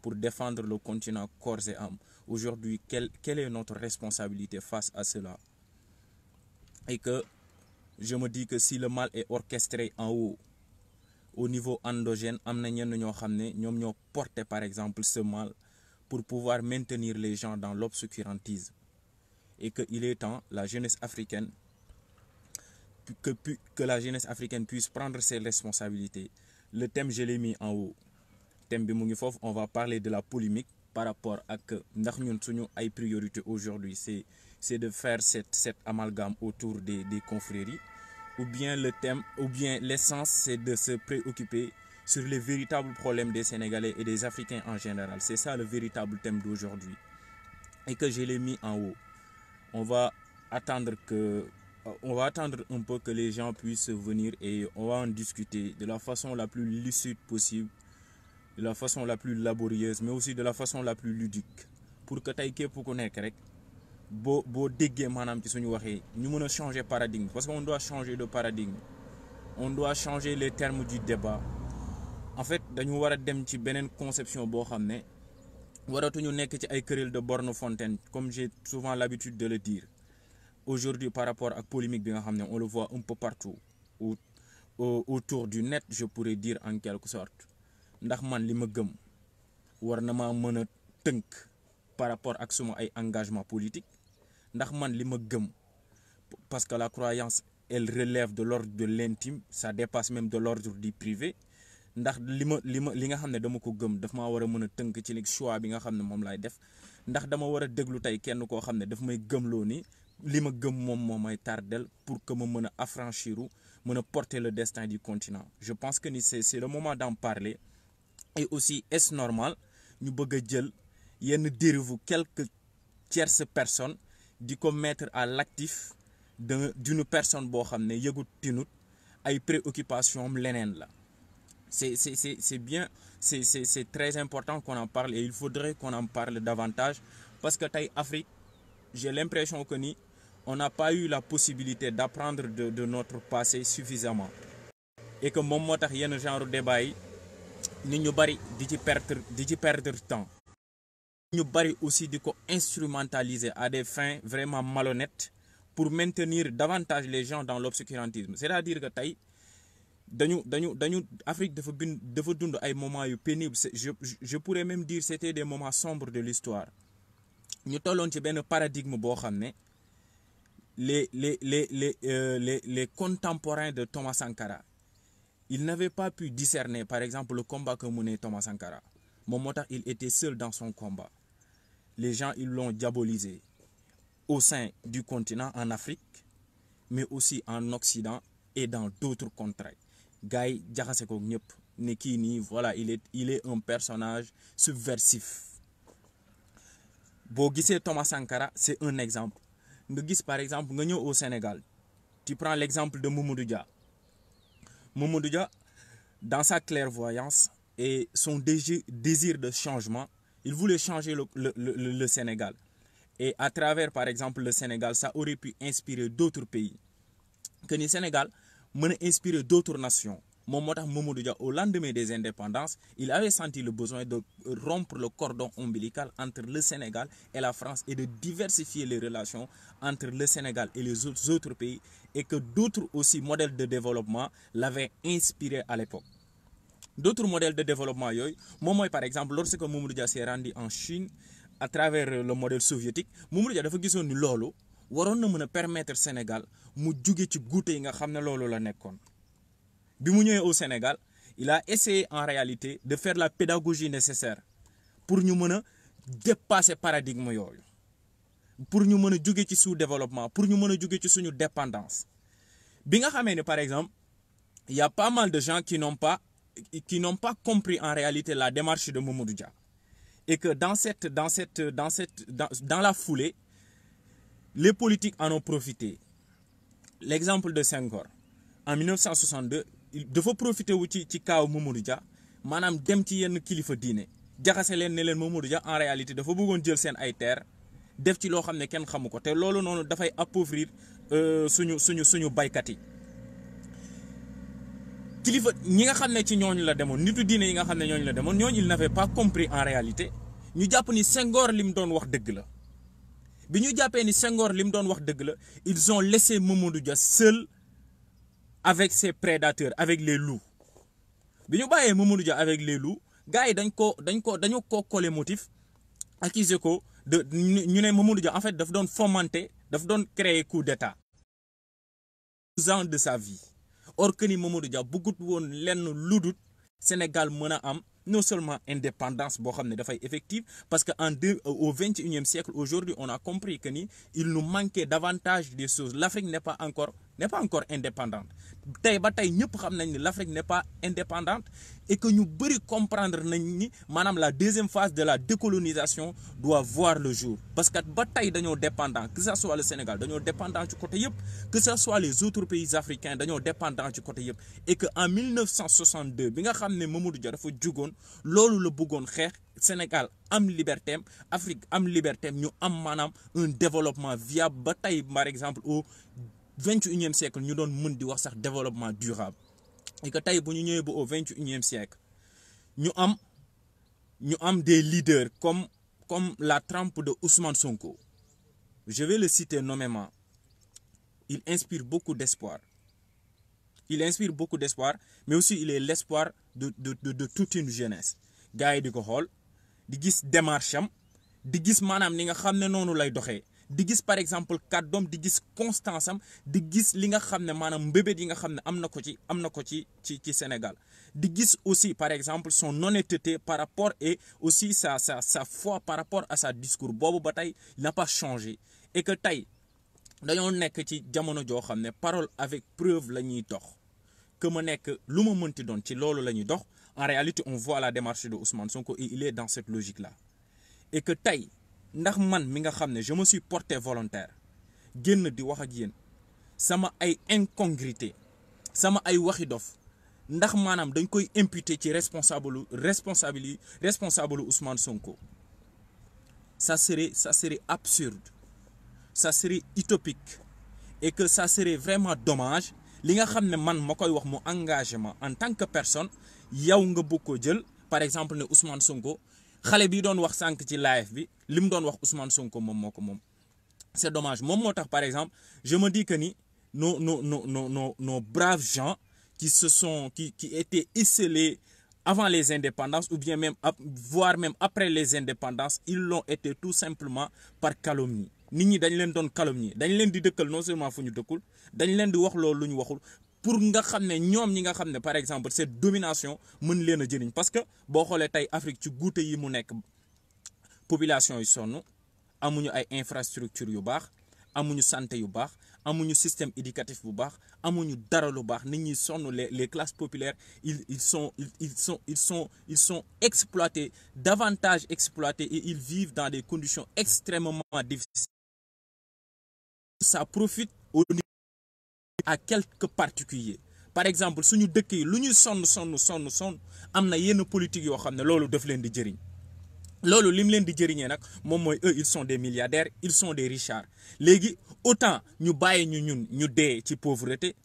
pour défendre le continent corps et âme. Aujourd'hui, quelle est notre responsabilité face à cela? Et que je me dis que si le mal est orchestré en haut, au niveau endogène, amna ñenn ñoo xamné ñom ñoo porter par exemple ce mal pour pouvoir maintenir les gens dans l'obscurantisme. Et que il est temps la jeunesse africaine que la jeunesse africaine puisse prendre ses responsabilités. Le thème je l'ai mis en haut. Thème bi mu ngi fofu, on va parler de la polémique par rapport à que ndax ñun suñu ay priorité aujourd'hui c'est de faire cette amalgame autour des confréries, ou bien le thème, ou bien l'essence, c'est de se préoccuper sur les véritables problèmes des Sénégalais et des Africains en général. C'est ça le véritable thème d'aujourd'hui. Et que je l'ai mis en haut. On va attendre un peu que les gens puissent venir et on va en discuter de la façon la plus lucide possible, de la façon la plus laborieuse, mais aussi de la façon la plus ludique. Pour que tu aies pour connaître bo déggee maanaam ci suñu waxee ñu mën a changer paradigme, parce qu'on doit changer de paradigme, on doit changer les termes du débat. En fait dañu war a dem ci beneen conception boo xam ne waratuñu nekk ci ay querelle de borne fontaine comme j'ai souvent l'habitude de le dire. Aujourd'hui par rapport à la polémique bi nga xam ne on le voit un peu partout autour du net, je pourrais dire en quelque sorte ndax man li ma gëm war na maa mën a tënk par rapport ak suma ay engagement politique. Ndax man li ma gëm, parce que la croyance elle relève de l'ordre de l'intime, ça dépasse même de l'ordre du privé. Ndax li nga xam ne dama ko gëm daf maa war a mën a tënk ci li choix bi nga xam ne moom laay def. Ndax dama war a déglu tey kenn koo xam ne daf may gëmloo ni li ma gëm moom moo may tardel pour que ma mën a affranchir mën a porter le destin du continent. Je pense que ni c'est le moment d'en parler. Et aussi est-ce normal ñu bëgg a jël yenn dérive quelques tierces personnes di ko mettre à l'actif d'une personne boo xam ne yëgut tinut ay préoccupations am leneen la. C'est bien, c'est très important qu'on en parle et il faudrait qu'on en parle davantage, parce que tey Afrique, j'ai l'impression que ni on n'a pas eu la possibilité d'apprendre de notre passé suffisamment, et que moom moo tax yenn genre débat yi nit ñu bari di ci perdre temps. Ñu bari aussi di ko instrumentaliser à des fins vraiment malhonnêtes pour maintenir davantage les gens dans l'obscurantisme. C'est-à-dire que tey dañu Afrique dafa dund ay moments yu pénibles. Je pourrais même dire c'était des moments sombres de l'histoire. Ñu tolloon ci benn paradigme boo xam ne les contemporains de Thomas Sankara, ils n'avaient pas pu discerner par exemple le combat que menait Thomas Sankara. Moom moo tax il était seul dans son combat. Les gens ils l'ont diabolisé au sein du continent, en Afrique, mais aussi en Occident et dans d'autres contrées. Gars yi jaxase ko ñëpp ne kii nii voilà il est un personnage subversif. Boo gisee Thomas Sankara, c'est un exemple. Nga gis par exemple nga ñëw au Sénégal, tu prends l'exemple de Mamadou Dia. Mamadou Dia, dans sa clairvoyance et son désir de changement, il voulait changer le Sénégal. Et à travers, par exemple, le Sénégal, ça aurait pu inspirer d'autres pays. Que le Sénégal m'a inspiré d'autres nations. Mamadou Dia, au lendemain des indépendances, il avait senti le besoin de rompre le cordon ombilical entre le Sénégal et la France et de diversifier les relations entre le Sénégal et les autres pays, et que d'autres aussi modèles de développement l'avaient inspiré à l'époque. D'autres modèles de développement, par exemple, lorsque Mamadou Dia s'est rendu en Chine à travers le modèle soviétique, Mamadou Dia dafa gisoon ni loolu waroon na mën a permettre Sénégal mu jóge ci guute yi nga xam ne loolu la nekkoon. Bi mu ñëwee au Sénégal, il a essayé en réalité de faire la pédagogie nécessaire pour ñu mën a dépasser paradigme yooyu, pour ñu mën a jóge ci sous-développement, pour ñu mën a jóge ci suñu dépendance. Bi nga xamee ne par exemple, il y a pas mal de gens qui n'ont pas compris en réalité la démarche de Mamadou Dia, et que dans la foulée, les politiques en ont profité. L'exemple de Senghor en 1962, il dafa profiter wu ci kaaw Mamadou Dia, maanaam dem ci yenn kilifa diine jaxase leen ne leen Mamadou Dia en réalité dafa bëggoon jël seen ay terre def ci loo xam ne kenn xamu ko, te loolu noonu dafay appauvrir suñu baykat yi. kilifa ñi nga xam ne ci ñooñu la demoon nitu diine yi nga xam ne ñooñu la demoon ñooñu ils n'avaient pas compris en réalité ñu jàpp ni Senghor li mu doon wax dëgg la bi ñu jàppee ni Senghor li mu doon wax dëgg la ils ont laissé Mamadou Dia seul avec ses prédateurs avec les loups bi ñu bàyyee Mamadou Dia avec les loups gars yi dañu ko collé motif accusé ko de ñu ne Mamadou Dia en fait daf doon fomenter daf doon créer coup d'état 12 ans de sa vie or que ni Mamadou Dia bëggut woon lenn ludut Sénégal mën a am non seulement indépendance boo xam ne dafay effective parce que au 21e siècle aujourd'hui on a compris que ni il nous manquait davantage des choses l'Afrique n'est pas encore indépendante tey ba tey ñëpp xam nañ ni l'Afrique n'est pas indépendante et que ñu bëri comprendre nañ ni maanaam la deuxième phase de la décolonisation doit voir le jour parce que ba tey dañoo dépendant que ça soit le Sénégal dañoo dépendant ci côté yëpp que ça soit les autres pays africains dañoo dépendant ci côté yëpp et que en 1962 bi nga xam ne Mamadou Dia dafa jugoon loolu la bëggoon xeex Sénégal am libertéem Afrique am libertéem ñu am maanaam un développement viable ba tey par exemple au 21e siècle ñu doon mën di wax sax développement durable et que tey bu ñu ñëwee ba au 21e siècle ñu am des leaders comme la trempe de Ousmane Sonko je vais le citer nommément il inspire beaucoup d'espoir mais aussi il est l'espoir de toute une jeunesse gars yi di ko xool di gis démarche am di gis maanaam ni nga xam ne noonu lay doxee di gis par exemple kàddoom di gis constance am di gis li nga xam ne maanaam mbébét yi nga xam ne am na ko ci Sénégal di gis aussi par exemple son honnêteté par rapport et aussi sa foi par rapport à sa discours boobu ba tey n'a pas changé et que tey dañoo nekk ci jamono joo xam ne parole avec preuve la ñuy dox que ma nekk lu ma mënti doon ci loolu la ñuy dox en réalité on voit la démarche de Ousmane Sonko et il est dans cette logique là et que tey ndax man mi nga xam ne je me suis porté volontaire génn di wax ak yéen sama ay incongruité sama ay waxi dof ndax maanaam dañ koy imputer ci responsable Ousmane Sonko ça serait absurde ça serait utopique et que ça serait vraiment dommage li nga xam ne man ma koy wax mu engagement en tant que personne yow nga bëgg ko jël par exemple ne Ousmane Sonko xale bi doon wax sànq ci live bi li mu doon wax Ousmane Sonko moom moo ko moom c'est dommage moom moo tax par exemple je me dis que ni nos braves gens qui étaient isolés avant les indépendances ou bien même voire même après les indépendances ils l'ont été tout simplement par calomnie nit ñi dañ leen doon calomnie dañ leen di dëkkal non seulement fu ñu dëkkul dañ leen di wax loolu lu ñu waxul pour nga xam ne ñoom ñi nga xam ne par exemple cette domination mën leen a jëriñ parce que boo xoolee tey Afrique ci guute yi mu nekk population yi sonn amuñu ay infrastructures yu baax amuñu santé yu baax amuñu système éducatif bu baax amuñu dara lu baax nit ñi sonn les classes populaires ils sont exploités davantage exploités et ils vivent dans des conditions extrêmement difficiles. Ça profite au niveau à quelques particuliers par exemple suñu dëkk yi lu ñuy sonn am na yenn politique yoo xam ne loolu daf leen di jëriñ loolu lim leen di jëriñee nag moom mooy eux ils sont des milliardaires ils sont des richards léegi autant ñu bàyyi ñu dee ci pauvreté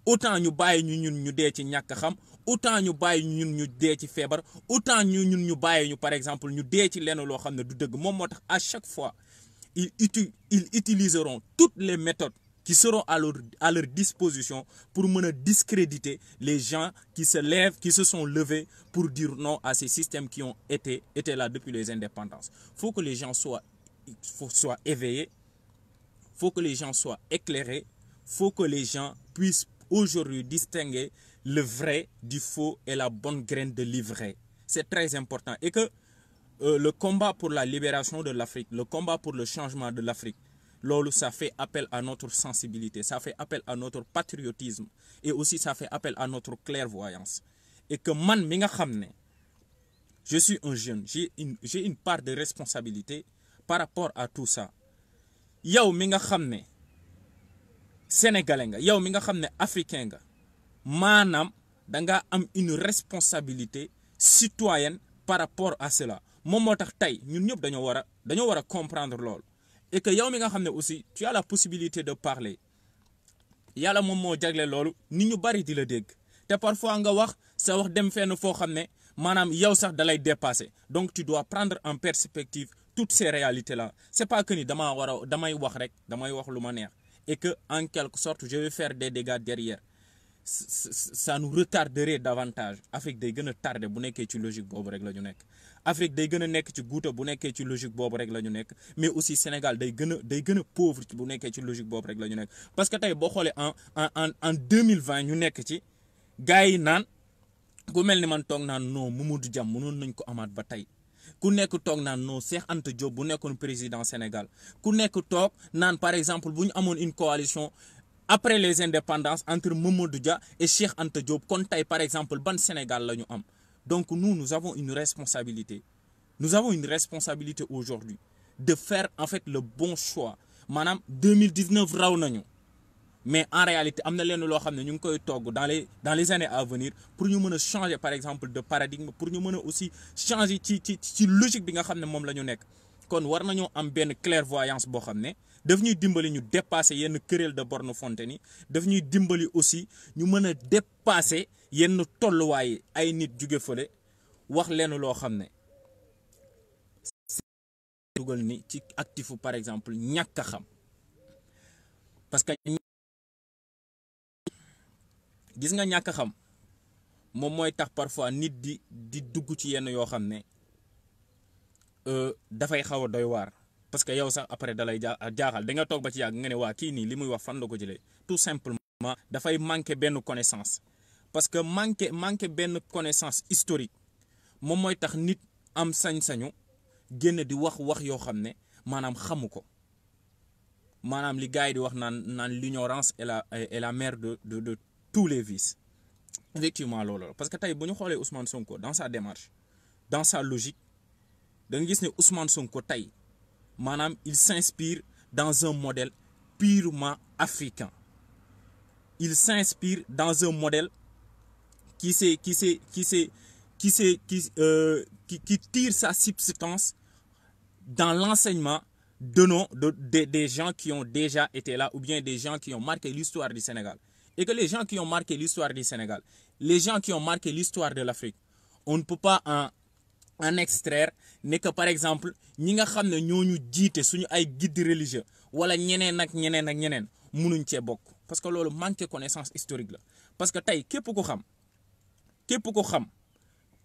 autant ñu bàyyi ñu dee ci ñàkk xam autant ñu bàyyi ñu dee ci feebar autant ñu bàyyi ñu par exemple ñu dee ci lenn loo xam ne du dëgg moom moo tax à chaque fois ils utiliseront toutes les méthodes qui seront à leur disposition pour mën a discréditer les gens qui se sont levés pour dire non à ces systèmes qui ont été là depuis les indépendances. Faut que les gens soient éveillés, faut que les gens soient éclairés, faut que les gens puissent aujourd'hui distinguer le vrai du faux et la bonne graine de l'ivraie. C'est très important et que le combat pour la libération de l'Afrique, le combat pour le changement de l'Afrique, loolu ça fait appel à notre sensibilité, ça fait appel à notre patriotisme et aussi ça fait appel à notre clairvoyance. Et que man mi nga xam ne je suis un jeune, j'ai une part de responsabilité par rapport à tout ça. Yow mi nga xam ne sénégalais nga, yow mi nga xam ne africain nga, maanaam da nga am une responsabilité citoyenne par rapport à cela. Moom moo tax tey ñun ñëpp dañoo war a comprendre loolu. Et que yow mi nga xam ne aussi tu as la possibilité de parler yàlla moom moo jagle loolu nit ñu bari di la dégg te parfois nga wax sa wax dem fenn foo xam ne maanaam yow sax dalay dépasser. Donc tu dois prendre en perspective toutes ces réalités là. C'est pas que ni damay wax rek damay wax lu ma neex et que en quelque sorte je vais faire des dégâts derrière. Ça nous retarderait davantage. Afrique day gën a tardé bu nekkee ci logique boobu rek la ñu nekk. Afrique day gën a nekk ci guuta bu nekkee ci logique boobu rek la ñu nekk, mais aussi Sénégal day gën a pauvre bu nekkee ci logique boobu rek la ñu nekk. Parce que tey boo xoolee en 2020 ñu nekk ci gars yi naan ku mel ni man toog naan non Mamadou Dia mënoon nañ ko amaat ba tey. Ku nekk toog naan non Cheikh Anta Diop bu nekkoon président Sénégal. Ku nekk toog naan par exemple bu ñu amoon une coalition après les indépendances entre Mamadou Dia et Cheikh Anta Diop kon tey par exemple ban Sénégal la ñu am. Donc nous avons une responsabilité. Nous avons une responsabilité aujourd'hui de faire en fait le bon choix. Maanaam 2019 raw nañu. Mais en réalité am na leen loo xam ne ñu ngi koy togg dans les années à venir pour ñu mën a changer par exemple de paradigme, pour ñu mën a aussi changer ci logique bi nga xam ne moom la ñu nekk. Kon war nañoo am benn clairvoyance boo xam ne daf ñuy dimbali ñu dépasser yenn querelle de borne fontaine yi, daf ñuy dimbali aussi ñu mën a dépasser yenn tolluwaay ay nit jóge fële wax leen loo xam ne dugal ni ci actifu par exemple ñàkk a xam. Parce que gis nga ñàkk a xam moom mooy tax parfois nit di dugg ci yenn yoo xam ne dafay xaw a doy waar. Parce que yow sax après dalay jaaxal da nga toog ba ci yàgg nga ne waa kii nii li muy wax fan la ko jëlee. Tout simplement dafay manquer benn connaissance. Parce que manquer benn connaissance historique moom mooy tax nit am sañ-sañu génn di wax yoo xam ne maanaam xamu ko. Maanaam li gars yi di wax naan l'ignorance est la mère de tous les vices. Effectivement loolu la parce que tey bu ñu xoolee Ousmane Sonko dans sa démarche dans sa logique da nga gis ne Ousmane Sonko tey maanaam il s'inspire dans un modèle purement africain. Il s'inspire dans un modèle qui tire sa substance dans l'enseignement des gens qui ont déjà été là ou bien des gens qui ont marqué l'histoire du Sénégal. Et que les gens qui ont marqué l'histoire du Sénégal, les gens qui ont marqué l'histoire de l'Afrique, on ne peut pas en extraire ne que par exemple ñi nga xam ne ñooñu jiite suñu ay guides religieux wala ñeneen ak ñeneen mënuñ cee bokk parce que loolu manque connaissance historique la. Parce que tey képp ku xam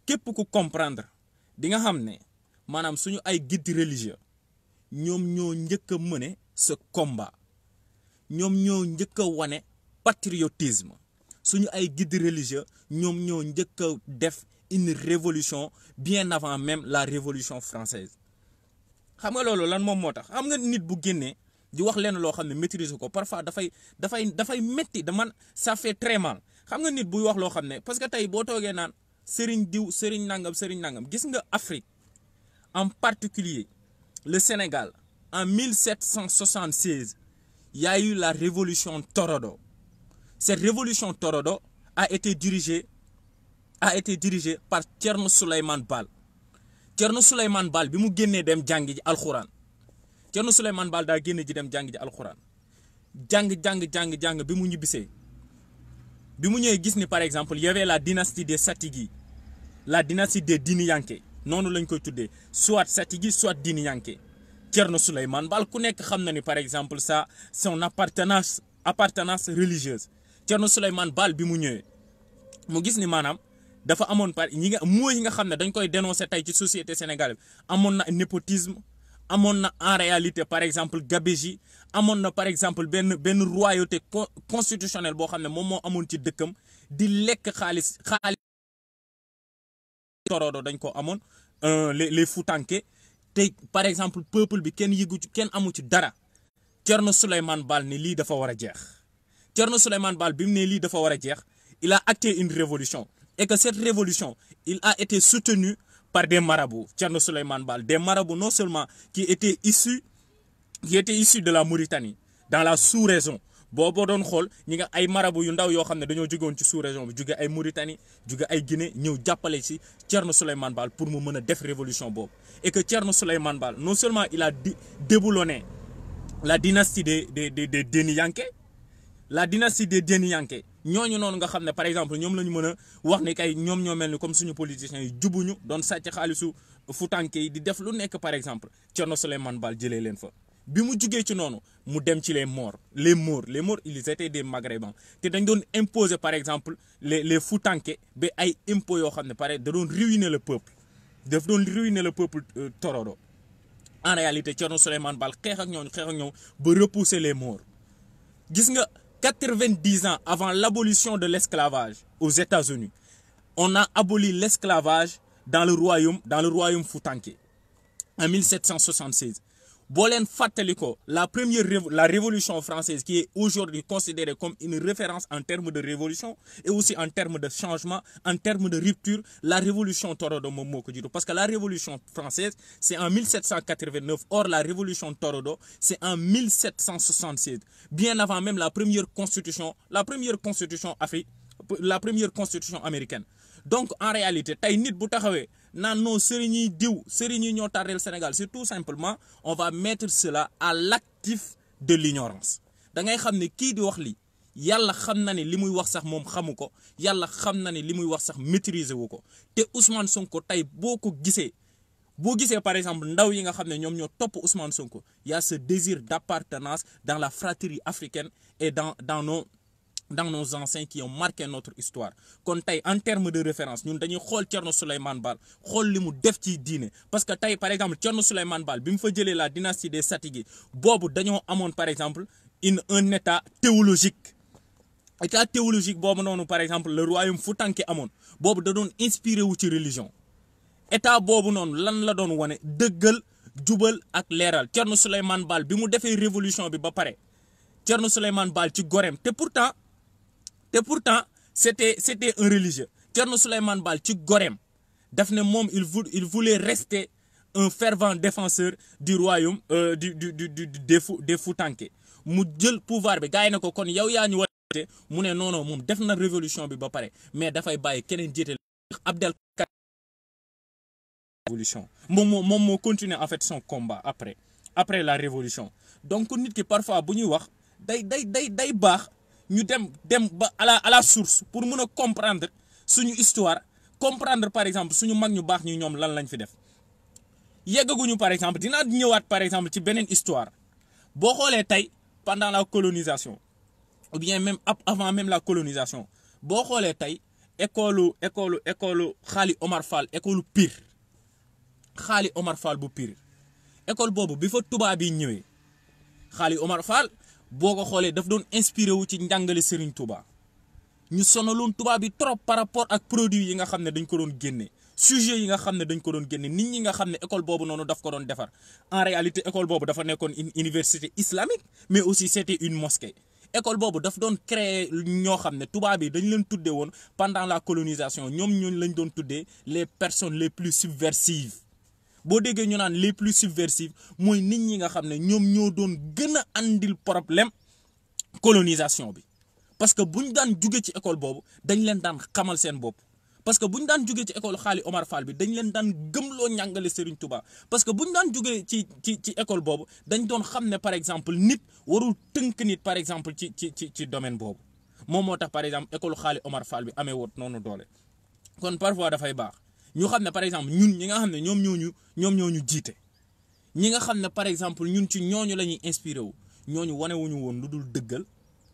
képp ku comprendre di nga xam ne maanaam suñu ay guides religieux ñoom ñoo njëkk a mëne ce combat, ñoom ñoo njëkk a wane patriotisme. Suñu ay guides religieux ñoom ñoo njëkk a def une révolution bien avant même la révolution française. Xam nga loolu lan moom moo tax xam nga nit bu génnee di wax leen loo xam ne maîtriser ko parfois dafay metti de man ça fait très mal. Xam nga nit buy wax loo xam ne parce que tey boo toogee naan sëriñ diw sëriñ nangam gis nga Afrique en particulier le Sénégal en 1776 il y a eu la révolution Torodo. Cette révolution Torodo a été dirigée par Thierno Souleymane Baal. Thierno Souleymane Baal bi mu génnee dem jàngi ji alxuraan Thierno Souleymane Baal daa génne ji dem jàngi ji alxuraan jàng bi mu ñibbisee bi mu ñëwee gis ni par exemple y avait la dynastie des Satigi, la dynastie des Diniyanké noonu lañ koy tuddee soit Satigi soit Diniyanké. Thierno Souleymane Baal ku nekk xam na ni par exemple ça son appartenance religieuse. Thierno Souleymane Baal bi mu ñëwee mu gis ni maanaam dafa amoon par yi nga xam ne dañ koy dénoncer tey ci société sénégalaise amoon na népotisme amoon na en réalité par exemple gabegie amoon na par exemple benn royauté constitutionnelle boo xam ne moom moo amoon ci dëkkam di lekk xaalis Torodo dañ ko amoon les Foutanké te par exemple peuple bi kenn amu ci dara. Thierno Souleymane Baal ne lii dafa war a jeex Thierno Souleymane Baal bi mu ne lii dafa war a jeex il a acté une révolution et que cette révolution il a été soutenu par des marabouts. Thierno Souleymane Baal, des marabouts non seulement qui étaient issus de la Mauritanie dans la sous-région boo doon xool ñi nga ay marabouts yu ndaw yoo xam ne dañoo jógewoon ci sous-région bi jóge ay Mauritanie jóge ay Guinée ñëw jàppale ci Thierno Souleymane Baal pour mu mën a def révolution boobu. Et que Thierno Souleymane Baal non seulement il a déboulonné la dynastie des Deniyanké, la dynastie des Deniyanké ñooñu noonu nga xam ne par exemple ñoom la ñu mën a wax ne kay ñoom ñoo mel ni comme suñu politiciens yi jubuñu doon sàcc xaalisu futanke yi di def lu nekk par exemple Thierno Souleymane Baal jëlee leen fa. bi mu jugee ci noonu mu dem ci les morts ils étaient des maghrébins te dañ doon imposer par exemple les futanke ba ay impôts yoo xam ne pare da doon ruiner le peuple daf doon ruiner le peuple torodo. En réalité Thierno Souleymane Baal xeex ak ñoom ba repousser les morts. Gis nga 90 ans avant l'abolition de l'esclavage aux États-Unis on a aboli l'esclavage dans le royaume futanké en 1776. boo leen fàttaliko la révolution française qui est aujourd'hui considérée comme une référence en termes de révolution et aussi en termes de changement, en termes de rupture, la révolution torodo moom moo ko jiitu parce que la révolution française c'est en 1789, or la révolution torodo c'est en 1776, bien avant même la première constitution américaine. Donc en réalité tey nit bu taxawee naan non sëriñ yi ñoo tardeel Sénégal c'est tout simplement on va mettre cela à l'actif de l'ignorance. da ngay xam ne kii di wax li yàlla xam na ne li muy wax sax moom xamu ko, yàlla xam na ne li muy wax sax maîtriser wu ko te Ousmane Sonko tey boo gisee par exemple ndaw yi nga xam ne ñoom ñoo topp Ousmane Sonko y a ce désir d'appartenance dans la fratrie africaine et dans nos anciens qui ont marqué notre histoire. kon tey en termes de référence ñun dañuy xool Thierno Souleymane Baal xool li mu def ci diine parce que tey par exemple Thierno Souleymane Baal bi mu fa jëlee la dynastie des Satigué boobu dañoo amoon par exemple un état théologique boobu noonu par exemple le royaume Foutanké amoon boobu da doon inspiré wu ci religion état boobu noonu lan la doon wane dëggal jubal ak leeral. Thierno Souleymane Baal bi mu defee révolution bi ba pare Thierno Souleymane Baal ci goreem te pourtant c'était un religieux. Thierno Souleymane Baal ci goreem daf ne moom il voulait rester un fervent défenseur du royaume des Foutanké mu jël pouvoir bi gars yi ne ko kon yow yaa ñu wate mu ne non moom def na révolution bi ba pare mais dafay bàyyi keneen jiite Abdel révolution moom moo continuer en fait son combat après la révolution. Donc nit ki parfois bu ñuy wax day baax ñu dem ba à la source pour mën a comprendre suñu histoire, comprendre par exemple suñu mag ñu baax ñi ñoom lan lañ fi def. Yeggaguñu par exemple dinaa ñëwaat par exemple ci beneen histoire boo xoolee tey pendant la colonisation ou bien même avant même la colonisation boo xoolee tey école Xaali Omar Fall école Pire Xaali Omar Fall bu Pire école boobu bi fa tubaab yi ñëwee Xaali Omar Fall boo ko xoolee daf doon inspiré wu ci njàngale Serigne Touba ñu sonaloon tubaab bi trop par rapport ak produits yi nga xam ne dañ ko doon génne sujet yi nga xam ne dañ ko doon génne nit ñi nga xam ne école boobu noonu daf ko doon defar. En réalité école boobu dafa nekkoon une université islamique mais aussi c'était une mosquée. École boobu daf doon créer ñoo xam ne tubaab yi dañ leen tuddee woon pendant la colonisation ñoom ñooñu lañ doon tuddee les personnes les plus subversives. boo déggee ñu naan les plus subversives mooy nit ñi nga xam ne ñoom ñoo doon gën a andil problème colonisation bi parce que buñ daan jugee ci école boobu dañ leen daan xamal seen bopp. parce que buñ daan jugee ci école Xaali Omar Fall bi dañ leen daan gëmloo njàngale Serigne Touba parce que buñ daan jugee ci école boobu dañ doon xam ne par exemple nit warul tënk nit par exemple ci domaine boobu moom moo tax par exemple école Xaali Omar Fall bi amee woon noonu doole. kon parfois dafay baax ñu xam ne par exemple ñun ñi nga xam ne ñoom ñoo ñu jiite ñi nga xam ne par exemple ñun ci ñooñu la ñuy inspiré wu ñooñu wanewuñu woon lu dul dëggal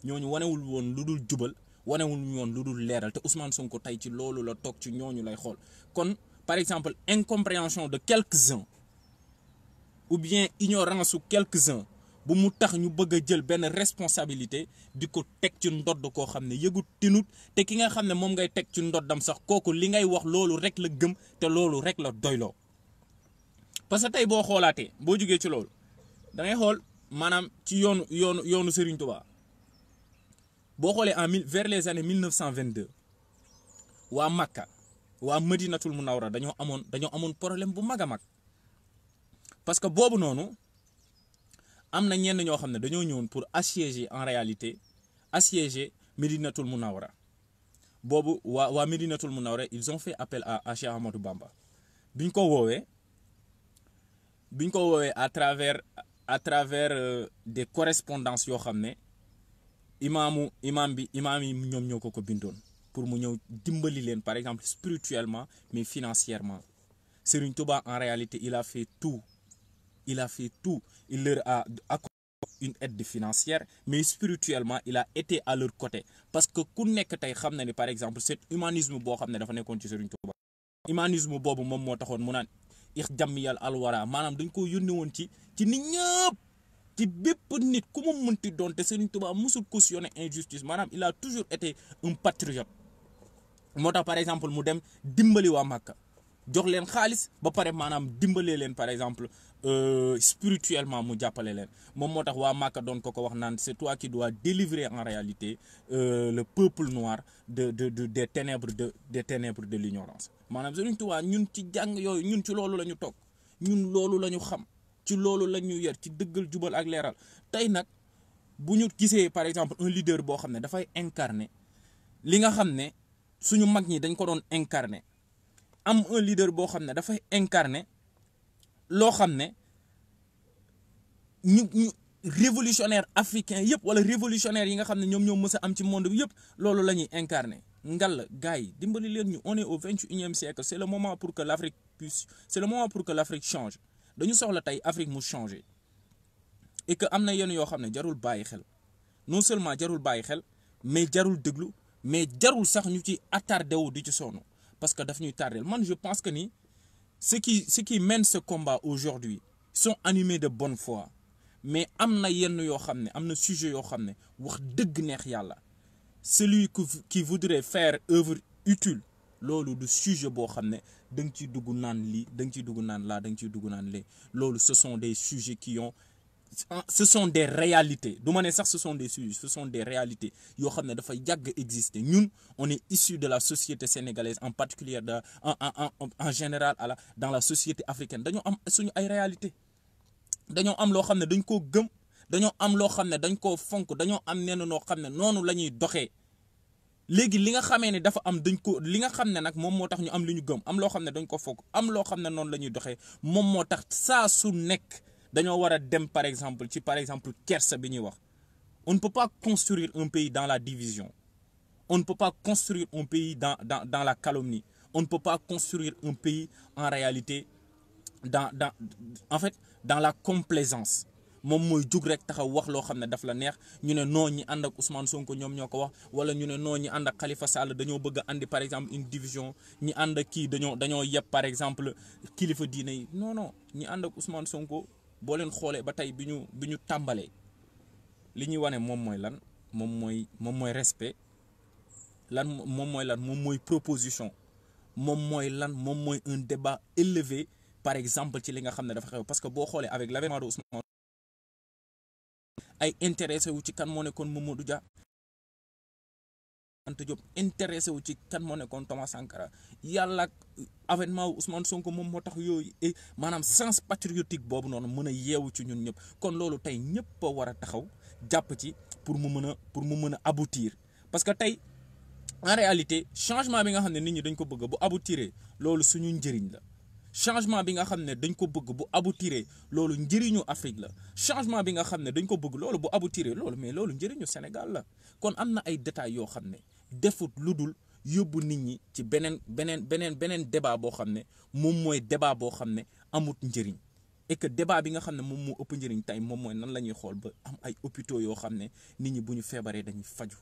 ñooñu wanewul woon lu dul jubal. wanewuñu woon lu dul leeral te Ousmane Sonko tey ci loolu la toog ci ñooñu lay xool kon par exemple incompréhension de quelques-uns ou bien ignorance su quelques-uns bu mu tax ñu bëgg a jël benn responsabilité di ko teg ci ndodd koo xam ne yëgut tinut te ki nga xam ne moom ngay teg ci ndoddam sax kooku li ngay wax loolu rek la gëm te loolu rek la doyloo. parce que tey boo xoolaatee boo jugee ci loolu da ngay xool maanaam ci yoonu Serigne Touba. boo xoolee vers les années 1922 waa Makka waa Madinatul Munawwara dañoo amoon problème bu mag a mag parce que boobu noonu am na ñenn ñoo xam ne dañoo ñëwoon pour assiéger en réalité Madinatul Munawwara boobu waa Madinatul Munawwara ils ont fait appel à Cheikh Ahmadou Bamba biñ ko woowee à travers des correspondances yoo xam ne imam yi ñoom ñoo ko bindoon pour mu ñëw dimbali leen par exemple spirituellement mais financièrement. Serigne Touba en réalité il a fait tout il leur a accordé une aide financière mais spirituellement il a été à leur côté parce que ku nekk tey xam na ni par exemple cet humanisme boo xam ne dafa nekkoon ci Serigne Touba. Humanisme boobu moom moo taxoon mu naan ix jàmmiyal alwara maanaam dañ ko yónni woon ci nit ñëpp ci bépp nit ku mu mënti doon te Serigne Touba musul cautionner injustice maanaam il a toujours été un patriote moo tax par exemple mu dem dimbali waa Màkka jox leen xaalis ba pare maanaam dimbalee leen par exemple spirituellement mu jàppale leen moom moo tax waa Màkka doon ko wax naan c'est toi qui dois délivrer en réalité le peuple noir des ténèbres de l'ignorance maanaam Serigne Touba ñun ci jàng yooyu ñun ci loolu la ñu toog ñun loolu la ñu xam ci loolu la ñu yer ci dëggal jubal ak leeral tey nag bu ñu gisee par exemple un leader boo xam ne dafay incarner li nga xam ne suñu mag ñi dañ ko doon incarner am un leader boo xam ne dafay incarner loo xam ne ñu révolutionnaire africain yëpp wala révolutionnaire yi nga xam ne ñoom ñoo mës a am ci monde bi yëpp loolu la ñuy incarner ngal gars yi dimbali leen ñu on est au 21e siècle c'est le moment pour que l'Afrique change dañu soxla tey Afrique mu changer et que am na yenn yoo xam ne jarul bàyyi xel non seulement jarul bàyyi xel mais jarul déglu mais jarul sax ñu ci attardé wu di ci sonn parce que daf ñuy tardel man je pense que ni ceux qui mènent ce combat aujourd'hui sont animés de bonne foi mais am na yenn yoo xam ne am na sujet yoo xam ne wax dëgg neex yàlla celui qui voudrait faire œuvre utile loolu du sujet boo xam ne da nga ciy dugg naan lii da nga ciy dugg naan laa da nga ciy dugg naan lee loolu ce sont des sujets ce sont des réalités du ma ne sax ce sont des sujets ce sont des réalités yoo xam ne dafa yàgg exister ñun on est issu de la société sénégalaise en particulier en général dans la société africaine dañoo am suñu ay réalités dañoo am loo xam ne dañ koo gëm dañoo am loo xam ne dañ koo fonk dañoo am nenn noo xam ne noonu la ñuy doxee léegi li nga xamee ne dafa am li nga xam ne nag moom moo tax ñu am li ñu gëm am loo xam ne dañ ko fonk am loo xam ne noonu la ñuy doxee moom moo tax saa su nekk dañoo war a dem par exemple kersa bi ñuy wax on ne peut pas construire un pays dans la division on ne peut pas construire un pays dans la calomnie on ne peut pas construire un pays en réalité dans la complaisance moom mooy jug rek taxaw wax loo xam ne daf la neex ñu ne non ñi ànd ak Ousmane Sonko ñoom ñoo ko wax wala ñu ne non ñi ànd ak Khalifa Sall dañoo bëgg a andi par exemple une division ñi ànd ak kii dañoo yeb par exemple kilifa diine yi non ñi ànd ak Ousmane Sonko boo leen xoolee ba tey bi ñu tàmbalee li ñuy wane moom mooy lan moom mooy respect moom mooy proposition moom mooy un débat élevé par exemple ci li nga xam ne dafa xew parce que boo xoolee avec l'avènement de Ousmane ay intéressé wu ci kan moo nekkoon Mamadou Dia Anta Diop intéressé wu ci kan moo nekkoon Thomas Sankara yàlla ak avènement wu Ousmane Sonko moom moo tax yooyu maanaam sens patriotique boobu noonu mën a yeewu ci ñun ñëpp kon loolu tey ñëpp a war a taxaw jàpp ci pour mu mën a aboutir parce que tey en réalité changement bi nga xam ne nit ñi dañ ko bëgg bu aboutiré loolu suñu njëriñ la changement bi nga xam ne dañ ko bëgg bu aboutiré loolu njëriñu Afrique la changement bi nga xam ne dañ ko bëgg loolu bu aboutiré loolu njëriñu Sénégal la kon am na ay détails yoo xam ne defut lu dul yóbbu nit ñi ci beneen débat boo xam ne moom mooy débat boo xam ne amut njëriñ et que débat bi nga xam ne moom moo ëpp njëriñ tey moom mooy nan la ñuy xool ba am ay hôpitaux yoo xam ne nit ñi bu ñu feebaree dañuy faju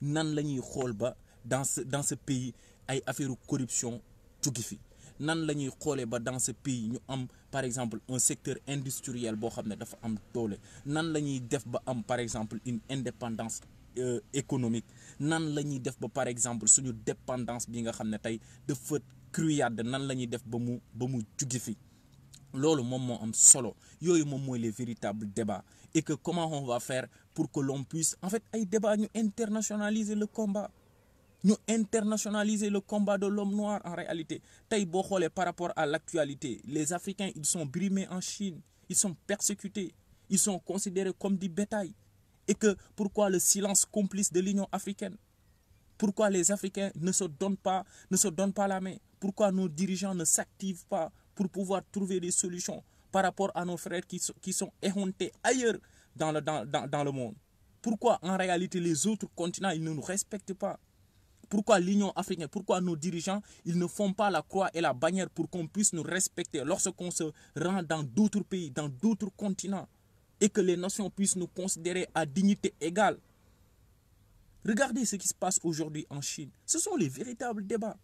nan la ñuy xool ba dans ce pays ay affaire corruption jóge fi nan la ñuy xoolee ba dans ce pays ñu am par exemple un secteur industriel boo xam ne dafa am doole nan la ñuy def ba am par exemple une indépendance économique nan la ñuy def ba par exemple suñu dépendance bi nga xam ne tey dafa cruyade nan la ñuy def ba mu jóge fi loolu moom moo am solo yooyu moom mooy les véritables débats et que comment on va faire pour que l'on puisse en fait ay débat ñu internationaliser le combat de l'homme noir en réalité tey boo xoolee par rapport à l'actualité les Africains ils sont brimés en Chine ils sont persécutés ils sont considérés comme du bétail et que pourquoi le silence complice de l'Union africaine pourquoi les Africains ne se donnent pas la main pourquoi nos dirigeants ne s'activent pas pour pouvoir trouver des solutions par rapport à nos frères qui sont éhontés ailleurs dans le monde Pourquoi en réalité les autres continents, ils ne nous respectent pas? Pourquoi l'Union africaine, pourquoi nos dirigeants, ils ne font pas la croix et la bannière pour qu'on puisse nous respecter lorsqu'on se rend dans d'autres pays, dans d'autres continents, et que les nations puissent nous considérer à dignité égale? Regardez ce qui se passe aujourd'hui en Chine. Ce sont les véritables débats.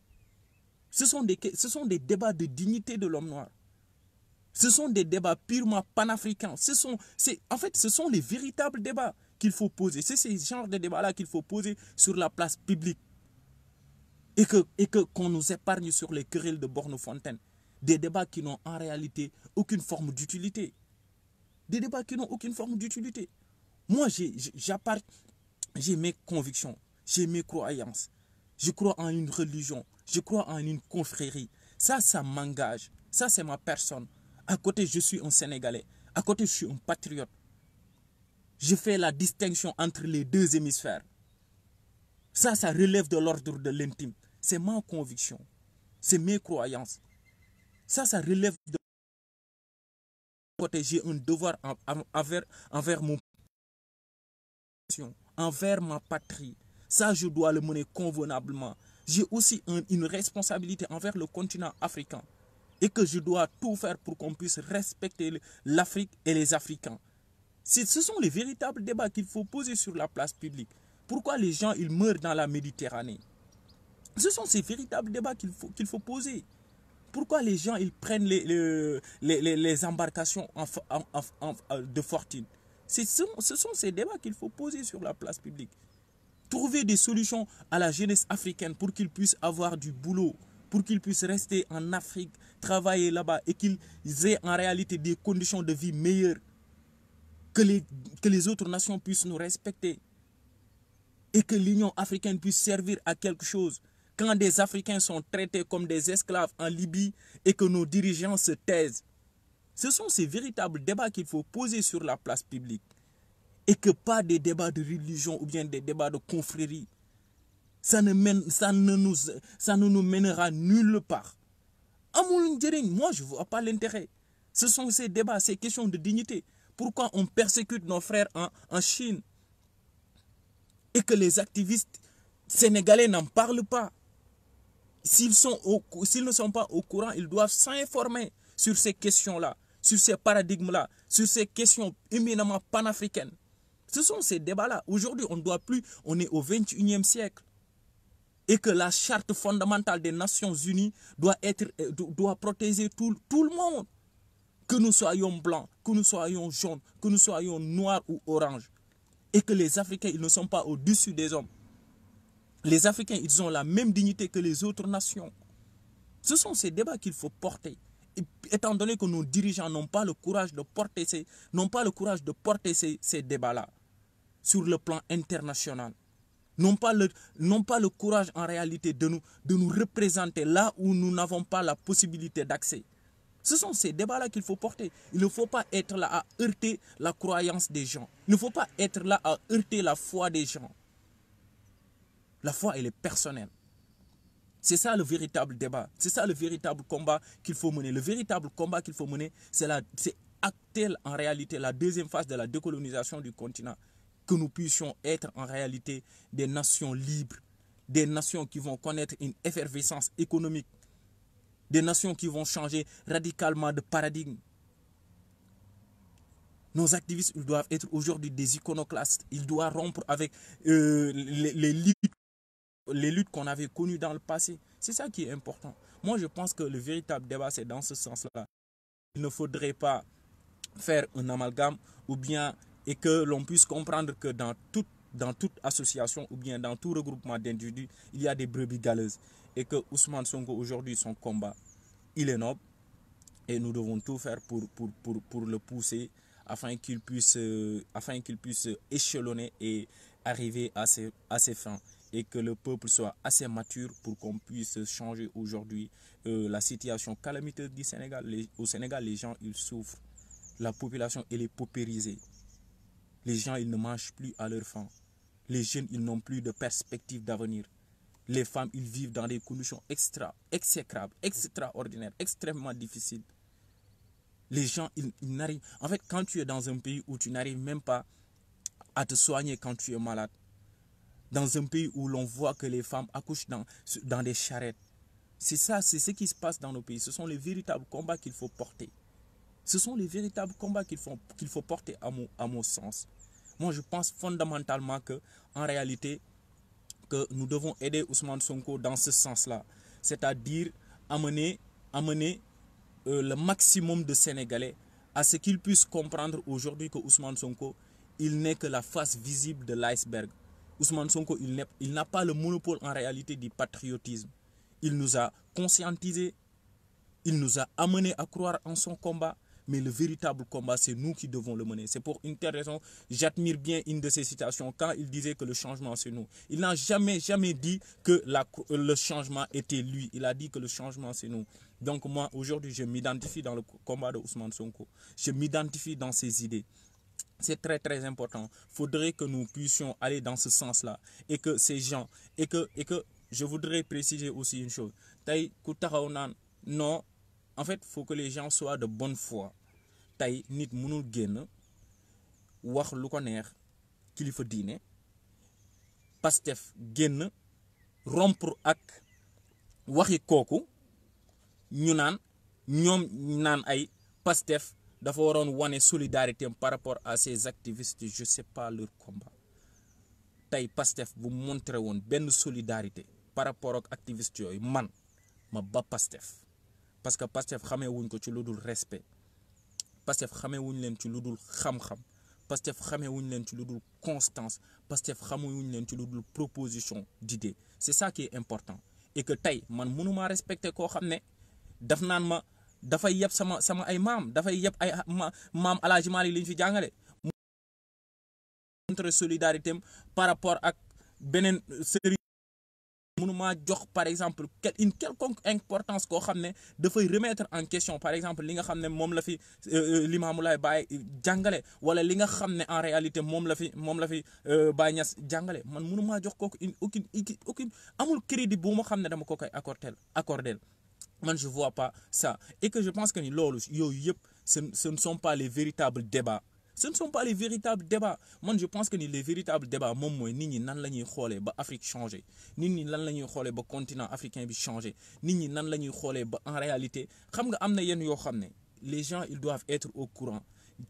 Ce sont des débats de dignité de l'homme noir. Ce sont des débats purement panafricains. En fait, ce sont les véritables débats qu'il faut poser. C'est ces genres de débats-là qu'il faut poser sur la place publique. Et qu'on nous épargne sur les querelles de borne-fontaine. Des débats qui n'ont en réalité aucune forme d'utilité. Des débats qui n'ont aucune forme d'utilité. Moi, j'ai mes convictions, j'ai mes croyances. Je crois en une religion, je crois en une confrérie. Ça m'engage. Ça, c'est ma personne. À côté, je suis un Sénégalais. À côté, je suis un patriote. Je fais la distinction entre les deux hémisphères. Ça relève de l'ordre de l'intime. C'est ma conviction. C'est mes croyances. Ça relève de... Côté, j'ai un devoir envers mon... envers ma patrie. Ça, je dois le mener convenablement. J'ai aussi une responsabilité envers le continent africain. Et que je dois tout faire pour qu'on puisse respecter l'Afrique et les Africains. Ce sont les véritables débats qu'il faut poser sur la place publique. Pourquoi les gens ils meurent dans la Méditerranée? Ce sont ces véritables débats qu'il faut poser. Pourquoi les gens ils prennent les embarcations de fortune? Ce sont ces débats qu'il faut poser sur la place publique. Trouver des solutions à la jeunesse africaine pour qu'ils puissent avoir du boulot, pour qu'ils puissent rester en Afrique, travailler là-bas et qu'ils aient en réalité des conditions de vie meilleures, que les autres nations puissent nous respecter et que l'Union africaine puisse servir à quelque chose. Quand des Africains sont traités comme des esclaves en Libye et que nos dirigeants se taisent, ce sont ces véritables débats qu'il faut poser sur la place publique. Et que pas des débats de religion ou bien des débats de confrérie. Ça ne nous mènera nulle part. Moi, je ne vois pas l'intérêt. Ce sont ces débats, ces questions de dignité. Pourquoi on persécute nos frères en Chine et que les activistes sénégalais n'en parlent pas? S'ils ne sont pas au courant, ils doivent s'informer sur ces questions-là, sur ces paradigmes-là, sur ces questions éminemment panafricaines. Ce sont ces débats-là. Aujourd'hui, on est au 21e siècle. Et que la charte fondamentale des Nations Unies doit protéger tout le monde. Que nous soyons blancs, que nous soyons jaunes, que nous soyons noirs ou oranges. Et que les Africains, ils ne sont pas au-dessus des hommes. Les Africains, ils ont la même dignité que les autres nations. Ce sont ces débats qu'il faut porter. Et, étant donné que nos dirigeants n'ont pas le courage de porter ces débats-là sur le plan international, n'ont pas le courage en réalité de nous représenter là où nous n'avons pas la possibilité d'accès. Ce sont ces débats-là qu'il faut porter. Il ne faut pas être là à heurter la croyance des gens. Il ne faut pas être là à heurter la foi des gens. La foi, elle est personnelle. C'est ça le véritable débat. C'est ça le véritable combat qu'il faut mener. Le véritable combat qu'il faut mener, c'est acter en réalité la deuxième phase de la décolonisation du continent. Que nous puissions être en réalité des nations libres, des nations qui vont connaître une effervescence économique, des nations qui vont changer radicalement de paradigme. Nos activistes, ils doivent être aujourd'hui des iconoclastes. Ils doivent rompre avec les luttes qu'on avait connues dans le passé. C'est ça qui est important. Moi, je pense que le véritable débat, c'est dans ce sens-là. Il ne faudrait pas faire un amalgame ou bien et que l'on puisse comprendre que dans toute association ou bien dans tout regroupement d'individus, il y a des brebis galeuses. Et que Ousmane Sonko, aujourd'hui, son combat, il est noble. Et nous devons tout faire pour le pousser afin qu'il puisse échelonner et arriver à ses fins. Et que le peuple soit assez mature pour qu'on puisse changer aujourd'hui la situation calamiteuse du Sénégal. Au Sénégal, les gens, ils souffrent. La population, elle est paupérisée. Les gens, ils ne mangent plus à leur faim. Les jeunes, ils n'ont plus de perspective d'avenir. Les femmes, ils vivent dans des conditions exécrables, extraordinaires, extrêmement difficiles. Les gens, ils n'arrivent... En fait, quand tu es dans un pays où tu n'arrives même pas à te soigner quand tu es malade. Dans un pays où l'on voit que les femmes accouchent dans des charrettes. C'est ça, c'est ce qui se passe dans nos pays. Ce sont les véritables combats qu'il faut porter. Ce sont les véritables combats qu'il faut porter à mon sens. Moi, je pense fondamentalement que, en réalité, que nous devons aider Ousmane Sonko dans ce sens-là. C'est-à-dire amener le maximum de Sénégalais à ce qu'ils puissent comprendre aujourd'hui que Ousmane Sonko, il n'est que la face visible de l'iceberg. Ousmane Sonko, il n'a pas le monopole en réalité du patriotisme. Il nous a conscientisés, il nous a amenés à croire en son combat, mais le véritable combat, c'est nous qui devons le mener. C'est pour une telle raison, j'admire bien une de ses citations quand il disait que le changement, c'est nous. Il n'a jamais dit que le changement était lui. Il a dit que le changement, c'est nous. Donc moi, aujourd'hui, je m'identifie dans le combat de Ousmane Sonko. Je m'identifie dans ses idées. C'est très très important. Il faudrait que nous puissions aller dans ce sens-là. Et que ces gens, et que je voudrais préciser aussi une chose. Non, en fait, il faut que les gens soient de bonne foi. Tay nit mënul génn wax lu ko neex kilifa diine Pastef génn rompre ak waxi kooku ñu naan ñoom naan ay Pastef dafa waroon wane solidarité par rapport à ces activistes. Je sais pas leur combat. Tay Pastef bu montré woon benn solidarité par rapport ak activistes yooyu man ma ba Pastef parce que Pastef xamee wuñ ko ci lu dul respect. Pastef xamee wuñ leen ci lu dul xam-xam. Pastef xamee wuñ leen ci lu dul constance. Pastef xamee wuñ leen ci lu dul proposition d'idée. C'est ça qui est important. Et que tey man mënuma respecter koo xam ne daf naan ma dafay yeb sama ay maam dafay yeb ay maam El Hadji Malick li ñu fi jàngale. Montre solidarité par rapport ak beneen sëriñ mënuma jox par exemple une quelconque importance koo xam ne dafay remettre en question par exemple li nga xam ne moom la fi Limamou Laye Baye jàngale wala li nga xam ne en réalité moom la fi Baye Niass jàngale man mënuma jox kooku aucune amul crédit bu ma xam ne dama ko koy accordel man je vois pas ça et que je pense que ni loolu yooyu yëpp ce ne sont pas les véritables débats. Ce ne sont pas les véritables débats. Moi, je pense que les véritables débats, moi, ni ni nan la ñuy xolé ba Afrique changer. Ni ni lan la ñuy xolé ba continent africain bi changer. Ni ni nan la ñuy xolé ba en réalité, xam nga amna yenn yo xamné les gens ils doivent être au courant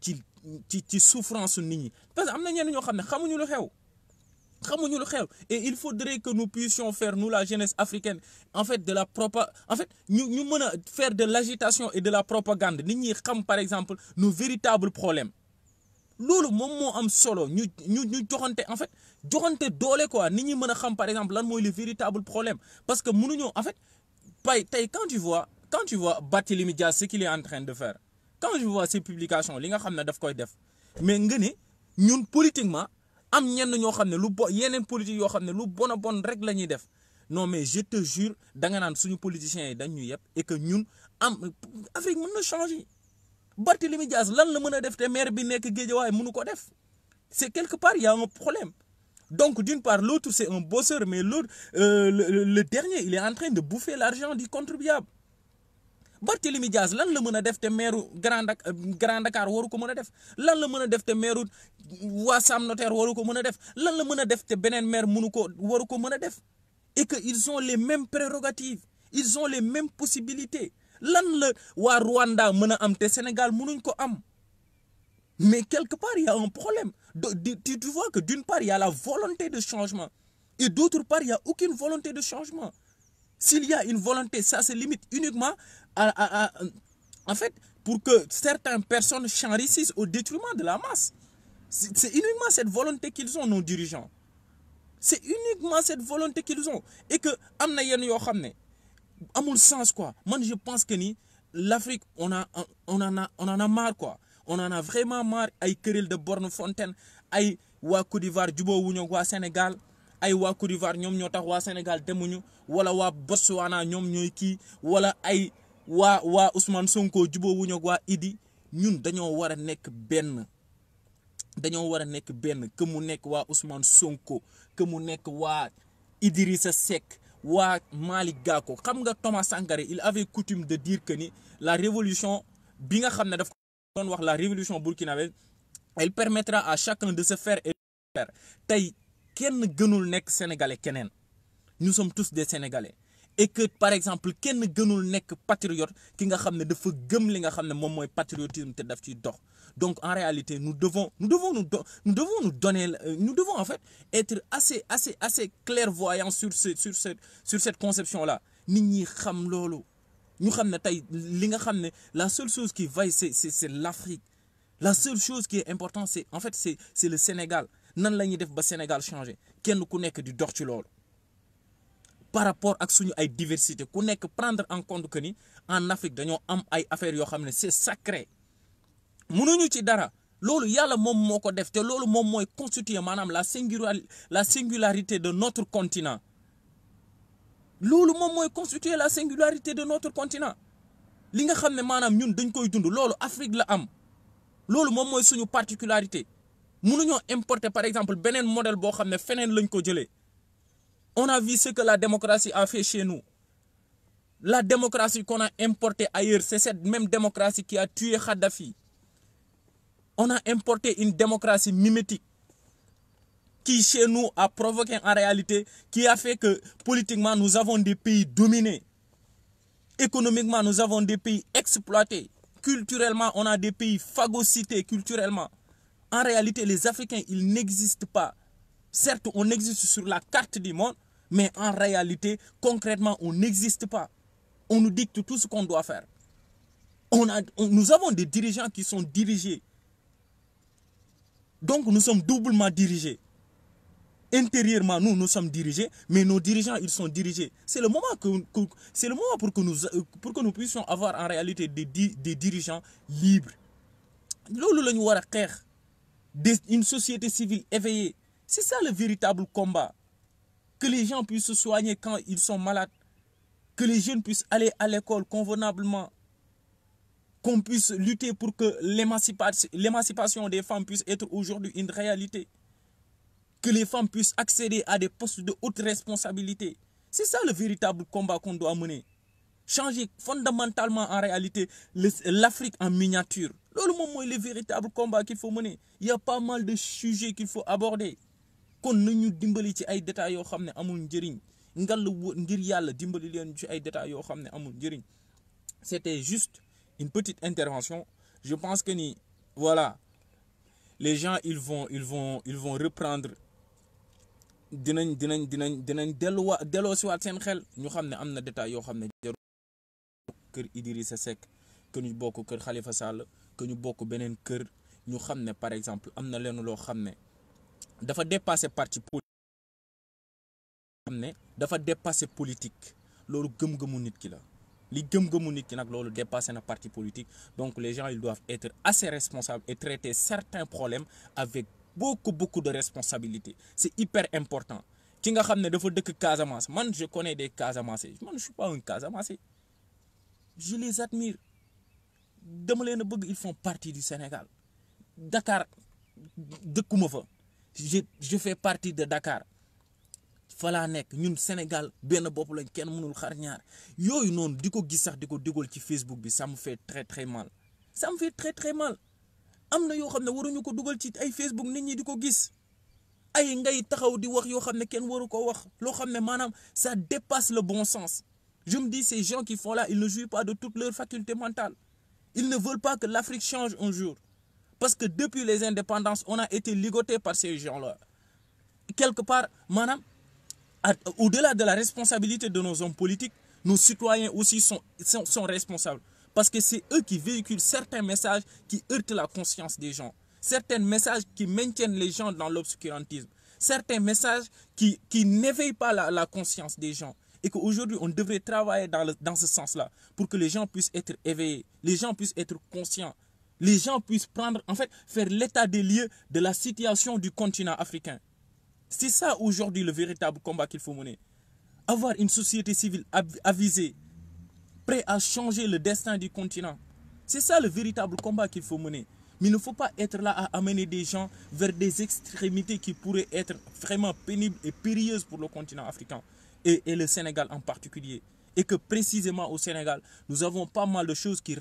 ci souffrance nit ñi. Parce que amna ñenn ñoo xamné xamuñu lu xew. Xamuñu lu xew et il faudrait que nous puissions faire nous la jeunesse africaine en fait de la ñu mëna faire de l'agitation et de la propagande. Nit ñi xam par exemple nos véritables problèmes. Loolu moom moo am solo ñu joxante en fait joxante doole quoi nit ñi mën a xam par exemple lan mooy le véritable problème parce que mënuñoo en fait tey quand tu vois Barthélémy Dias ce qu'il est en train de faire quand je vois ses publications li nga xam ne daf koy def mais nga ne ñun politiquement am ñenn ñoo xam ne yeneen politique yoo xam ne lu bon a bon rek la ñuy def non mais je te jure da nga naan suñu politiciens yi dañ ñu yëpp et que ñun Afrique mën na changer. Barthélémy Dias lan la mën a def te maire bi nekk Guédiawaye mënu ko def c'est quelque part il y a un problème donc d'une part l'autre c'est un bosseur mais l'autre le dernier il est en train de bouffer l'argent du contribuable Barthélémy Dias lan la mën a def te maire Grand Dakar waru ko mën a def lan la mën a def te maire waa Sam Notaire waru ko mën a def lan la mën a def te beneen maire waru ko mën a def et que ils ont les mêmes prérogatives ils ont les mêmes possibilités. Lan la waa Rwanda mën a am te Sénégal mënuñ ko am mais quelque part il y a un problème tu vois que d'une part il y a la volonté de changement et d'autre part il y a aucune volonté de changement. S'il y a une volonté ça se limite uniquement en fait pour que certaines personnes s'enrichissent au détriment de la masse. C'est uniquement cette volonté qu'ils ont nos dirigeants. C'est uniquement cette volonté qu'ils ont et que am na yenn yoo xam ne amul sens quoi. Moi je pense que ni l'Afrique on en a marre quoi. On en a vraiment marre ay querelle de borne fontaine ay waa Côte d'Ivoire jubóo wuñu ak waa Sénégal ay waa Côte d'Ivoire ñoom ñoo tax waa Sénégal demuñu wala waa Botswana ñoom ñooy kii wala ay waa Ousmane Sonko jubóo wuñu ak waa Idi ñun dañoo war a nekk benn. Dañoo war a nekk benn que mu nekk waa Ousmane Sonko que mu nekk waa Idrissa Seck waa Malick Gakou xam nga Thomas Sankara il avait coutume de dire que ni la révolution bi nga xam ne daf ko doon wax la révolution burkinabé elle permettra à chacun de se faire tey kenn gënul nekk sénégalais keneen nous sommes tous des sénégalais et que par exemple kenn gënul nekk patriote ki nga xam ne dafa gëm li nga xam ne moom mooy patriotisme te daf ciy dox. Donc en réalité nous devons nous donner, nous devons en fait être assez clairvoyants sur cette conception là. Nit ñi xam loolu ñu xam ne tey li nga xam ne la seule chose qui vaille c'est l'Afrique. La seule chose qui est importante c'est en fait c'est le Sénégal. Nan la ñuy def ba Sénégal changer kenn ku nekk di dox ci loolu par rapport ak suñu ay diversité ku nekk prendre en compte que ni en Afrique dañoo am ay affaires yoo xam ne c'est sacré. mënuñu ci dara loolu yàlla moom moo ko def te loolu moom mooy constituer maanaam la singularité de notre continent loolu moom mooy constituer la singularité de notre continent li nga xam ne maanaam ñun dañ koy dund loolu Afrique la am loolu moom mooy suñu particularité mënuñoo importer par exemple beneen modèle boo xam ne feneen lañ ko jëlee. On a vu ce que la démocratie a fait chez nous. La démocratie qu'on a importée ailleurs, c'est cette même démocratie qui a tué Kadhafi. On a importé une démocratie mimétique qui chez nous a provoqué en réalité, qui a fait que politiquement nous avons des pays dominés. Économiquement nous avons des pays exploités. Culturellement on a des pays phagocytés culturellement. En réalité les Africains ils n'existent pas. Certes on existe sur la carte du monde, mais en réalité concrètement on n'existe pas. On nous dicte tout ce qu'on doit faire. Nous avons des dirigeants qui sont dirigés. Donc nous sommes doublement dirigés. Intérieurement, nous sommes dirigés, mais nos dirigeants, ils sont dirigés. C'est le moment pour que nous puissions avoir en réalité des dirigeants libres. Une société civile éveillée. C'est ça le véritable combat. Que les gens puissent se soigner quand ils sont malades. Que les jeunes puissent aller à l'école convenablement. Qu'on puisse lutter pour que l'émancipation des femmes puisse être aujourd'hui une réalité. Que les femmes puissent accéder à des postes de haute responsabilité. C'est ça le véritable combat qu'on doit mener. Changer fondamentalement en réalité l'Afrique en miniature. C'est le véritable combat qu'il faut mener. Il y a pas mal de sujets qu'il faut aborder. Kon nañu dimbali ci ay détails yoo xam ne amul njëriñ ngal ngir yàlla dimbali leen ci ay détails yoo xam ne amul njëriñ. C'était juste une petite intervention. Je pense que ni voilà les gens ils vont reprendre dinañ delloo si waat seen xel ñu xam ne am na détails yoo xam ne jarul kër Idrissa Seck que ñu bokk kër Khalifa Sall que ñu bokk beneen kër ñu xam ne par exemple am na leen loo xam ne dafa dépasser parti politique xam ne dafa dépasser politique loolu gëm-gëmu nit ki la li gëm-gëmu nit ki nag loolu dépasser na parti politique. Donc les gens ils doivent être assez responsables et traiter certains problèmes avec beaucoup de responsabilité. C'est hyper important. Ki nga xam ne dafa dëkk Casamance man je connais des Casamançais man je suis pas un Casamançais je les admire dama leen a bëgg ils font partie du Sénégal. Dakar dëkkuma fa je fais partie de Dakar fa laa nekk ñun Sénégal benn bopp lañ kenn mënul xar ñaar yooyu noonu di ko gis sax di ko dugal ci Facebook bi ça me fait très mal. Ça me fait très mal. Am na yoo xam ne waruñu ko dugal ci ay Facebook nit ñi di ko gis ay ngay taxaw di wax yoo xam ne kenn waru ko wax loo xam ne maanaam ça dépasse le bon sens. Je me dis ces gens qui font là ils ne jouissent pas de toutes leurs facultés mentales. Ils ne veulent pas que l'Afrique change un jour. Parce que depuis les indépendances, on a été ligoté par ces gens-là. Quelque part, madame, au-delà de la responsabilité de nos hommes politiques, nos citoyens aussi sont responsables. Parce que c'est eux qui véhiculent certains messages qui heurtent la conscience des gens. Certains messages qui maintiennent les gens dans l'obscurantisme. Certains messages qui n'éveillent pas la conscience des gens. Et qu'aujourd'hui, on devrait travailler dans ce sens-là pour que les gens puissent être éveillés, les gens puissent être conscients. Les gens puissent faire l'état des lieux de la situation du continent africain. C'est ça aujourd'hui le véritable combat qu'il faut mener. Avoir une société civile avisée, prête à changer le destin du continent. C'est ça le véritable combat qu'il faut mener. Mais il ne faut pas être là à amener des gens vers des extrémités qui pourraient être vraiment pénibles et périlleuses pour le continent africain et le Sénégal en particulier. Et que précisément au Sénégal, nous avons pas mal de choses qui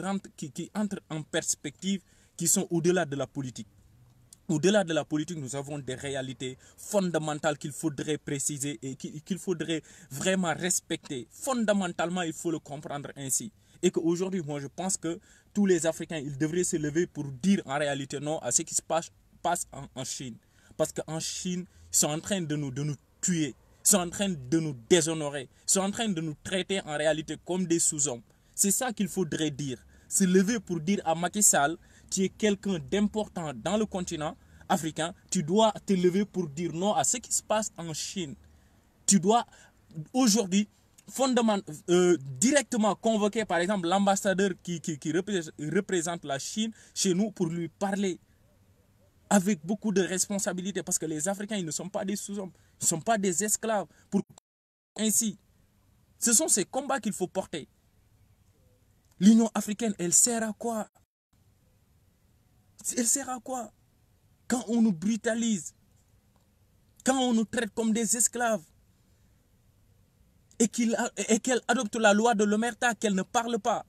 entrent en perspective, qui sont au-delà de la politique. Au-delà de la politique, nous avons des réalités fondamentales qu'il faudrait préciser et qu'il faudrait vraiment respecter. Fondamentalement, il faut le comprendre ainsi. Et qu'aujourd'hui, moi, je pense que tous les Africains, ils devraient se lever pour dire en réalité non à ce qui se passe en Chine. Parce qu'en Chine, ils sont en train de nous tuer. Ils sont en train de nous déshonorer. Ils sont en train de nous traiter en réalité comme des sous-hommes. C'est ça qu'il faudrait dire. Se lever pour dire à Macky Sall, tu es quelqu'un d'important dans le continent africain, tu dois te lever pour dire non à ce qui se passe en Chine. Tu dois aujourd'hui directement convoquer par exemple l'ambassadeur qui représente la Chine chez nous pour lui parler avec beaucoup de responsabilité, parce que les Africains, ils ne sont pas des sous-hommes, ils ne sont pas des esclaves. Ainsi, ce sont ces combats qu'il faut porter. L'Union africaine, elle sert à quoi? Elle sert à quoi? Quand on nous brutalise, quand on nous traite comme des esclaves, et qu'elle adopte la loi de l'omerta, qu'elle ne parle pas.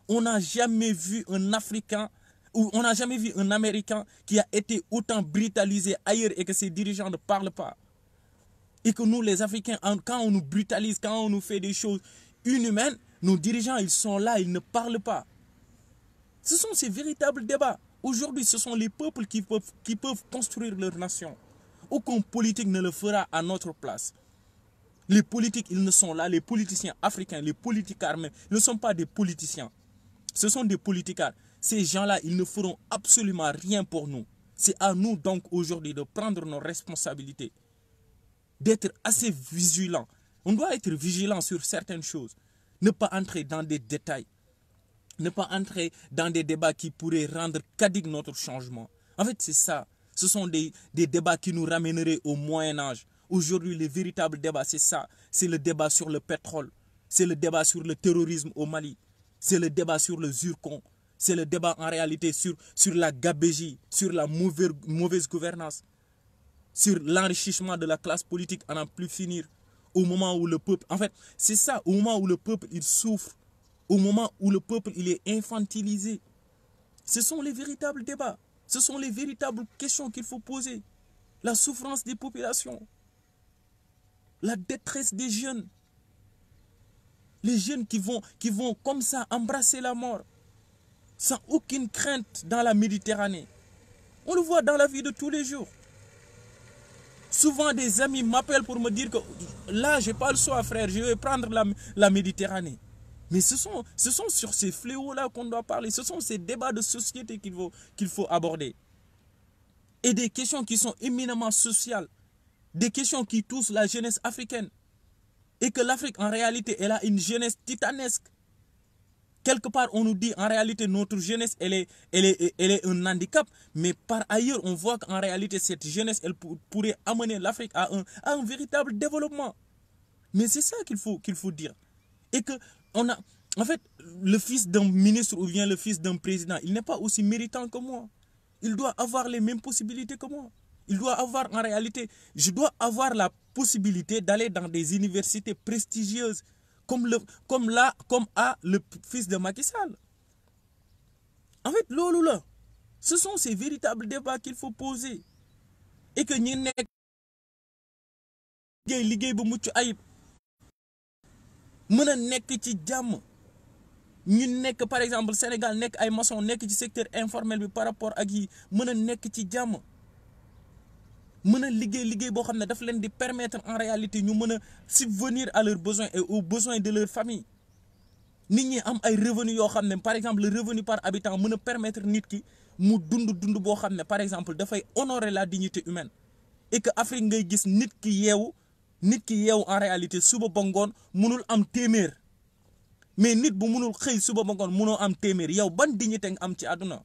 On n'a jamais vu un Africain, ou on n'a jamais vu un Américain qui a été autant brutalisé ailleurs et que ses dirigeants ne parlent pas. Et que nous, les Africains, quand on nous brutalise, quand on nous fait des choses inhumaines, nos dirigeants, ils sont là, ils ne parlent pas. Ce sont ces véritables débats. Aujourd'hui, ce sont les peuples qui peuvent construire leur nation. Aucun politique ne le fera à notre place. Les politiques, ils ne sont là, les politiciens africains, les politicards même, ne sont pas des politiciens. Ce sont des politicards. Ces gens-là, ils ne feront absolument rien pour nous. C'est à nous donc aujourd'hui de prendre nos responsabilités, d'être assez vigilants. On doit être vigilant sur certaines choses. Ne pas entrer dans des détails. Ne pas entrer dans des débats qui pourraient rendre caduc notre changement. En fait, c'est ça. Ce sont des débats qui nous ramèneraient au Moyen-Âge. Aujourd'hui, le véritable débat, c'est ça. C'est le débat sur le pétrole. C'est le débat sur le terrorisme au Mali. C'est le débat sur le zircon. C'est le débat en réalité sur la gabegie, sur la mauvaise gouvernance, sur l'enrichissement de la classe politique à n'en plus finir. Au moment où le peuple... En fait, c'est ça. Au moment où le peuple, il souffre. Au moment où le peuple, il est infantilisé. Ce sont les véritables débats. Ce sont les véritables questions qu'il faut poser. La souffrance des populations. La détresse des jeunes. Les jeunes qui vont comme ça embrasser la mort. Sans aucune crainte dans la Méditerranée. On le voit dans la vie de tous les jours. Souvent des amis m'appellent pour me dire que là, je n'ai pas le choix, frère, je vais prendre la Méditerranée. Mais ce sont sur ces fléaux-là qu'on doit parler. Ce sont ces débats de société qu'il faut aborder. Et des questions qui sont éminemment sociales. Des questions qui touchent la jeunesse africaine. Et que l'Afrique, en réalité, elle a une jeunesse titanesque. Quelque part, on nous dit, en réalité, notre jeunesse, elle est un handicap. Mais par ailleurs, on voit qu'en réalité, cette jeunesse, elle pourrait amener l'Afrique à un véritable développement. Mais c'est ça qu'il faut dire. Et que, en fait, le fils d'un ministre ou bien le fils d'un président, il n'est pas aussi méritant que moi. Il doit avoir les mêmes possibilités que moi. Il doit avoir, en réalité, je dois avoir la possibilité d'aller dans des universités prestigieuses, comme a le fils de Macky Sall. En fait, là, ce sont ces véritables débats qu'il faut poser. Et que nous nek liggéey bu mucc ayib mën a nekk ci jàmm. Ñun nekk par exemple Sénégal nekk ay maçon nekk ci secteur informel bi par rapport ak yi mën a nekk ci jàmm. Mën a liggéey boo xam ne daf leen di permettre en réalité ñu mën a subvenir à leurs besoins et aux besoins de leur famille. Nit ñi am ay revenus yoo xam ne par exemple le revenu par habitant mën a permettre nit ki mu dund boo xam ne par exemple dafay honorer la dignité humaine. Et que Afrique ngay gis nit ki yeewu en réalité suba ba ngoon mënul am téeméer. Mais nit bu mënul xëy suba ba ngoon mënoo am téeméer yow ban dignité nga am ci àdduna.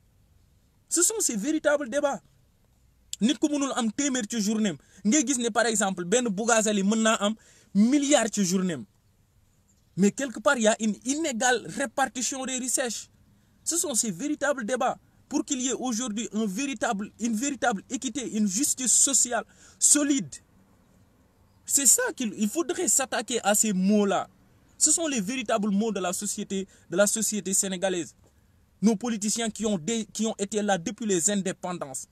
Ce sont ces véritables débats. Nit ku mënul am téeméer ci journée ngay gis ne par exemple benn Bougazelli mën naa am milliard ci journée. Mais quelque part il y a une inégale répartition des richesses. Ce sont ces véritables débats pour qu'il y ait aujourd'hui une véritable équité, une justice sociale solide. C'est ça qu'il faudrait s'attaquer à ces mots-là. Ce sont les véritables mots de la société sénégalaise. Nos politiciens qui ont été là depuis les indépendances,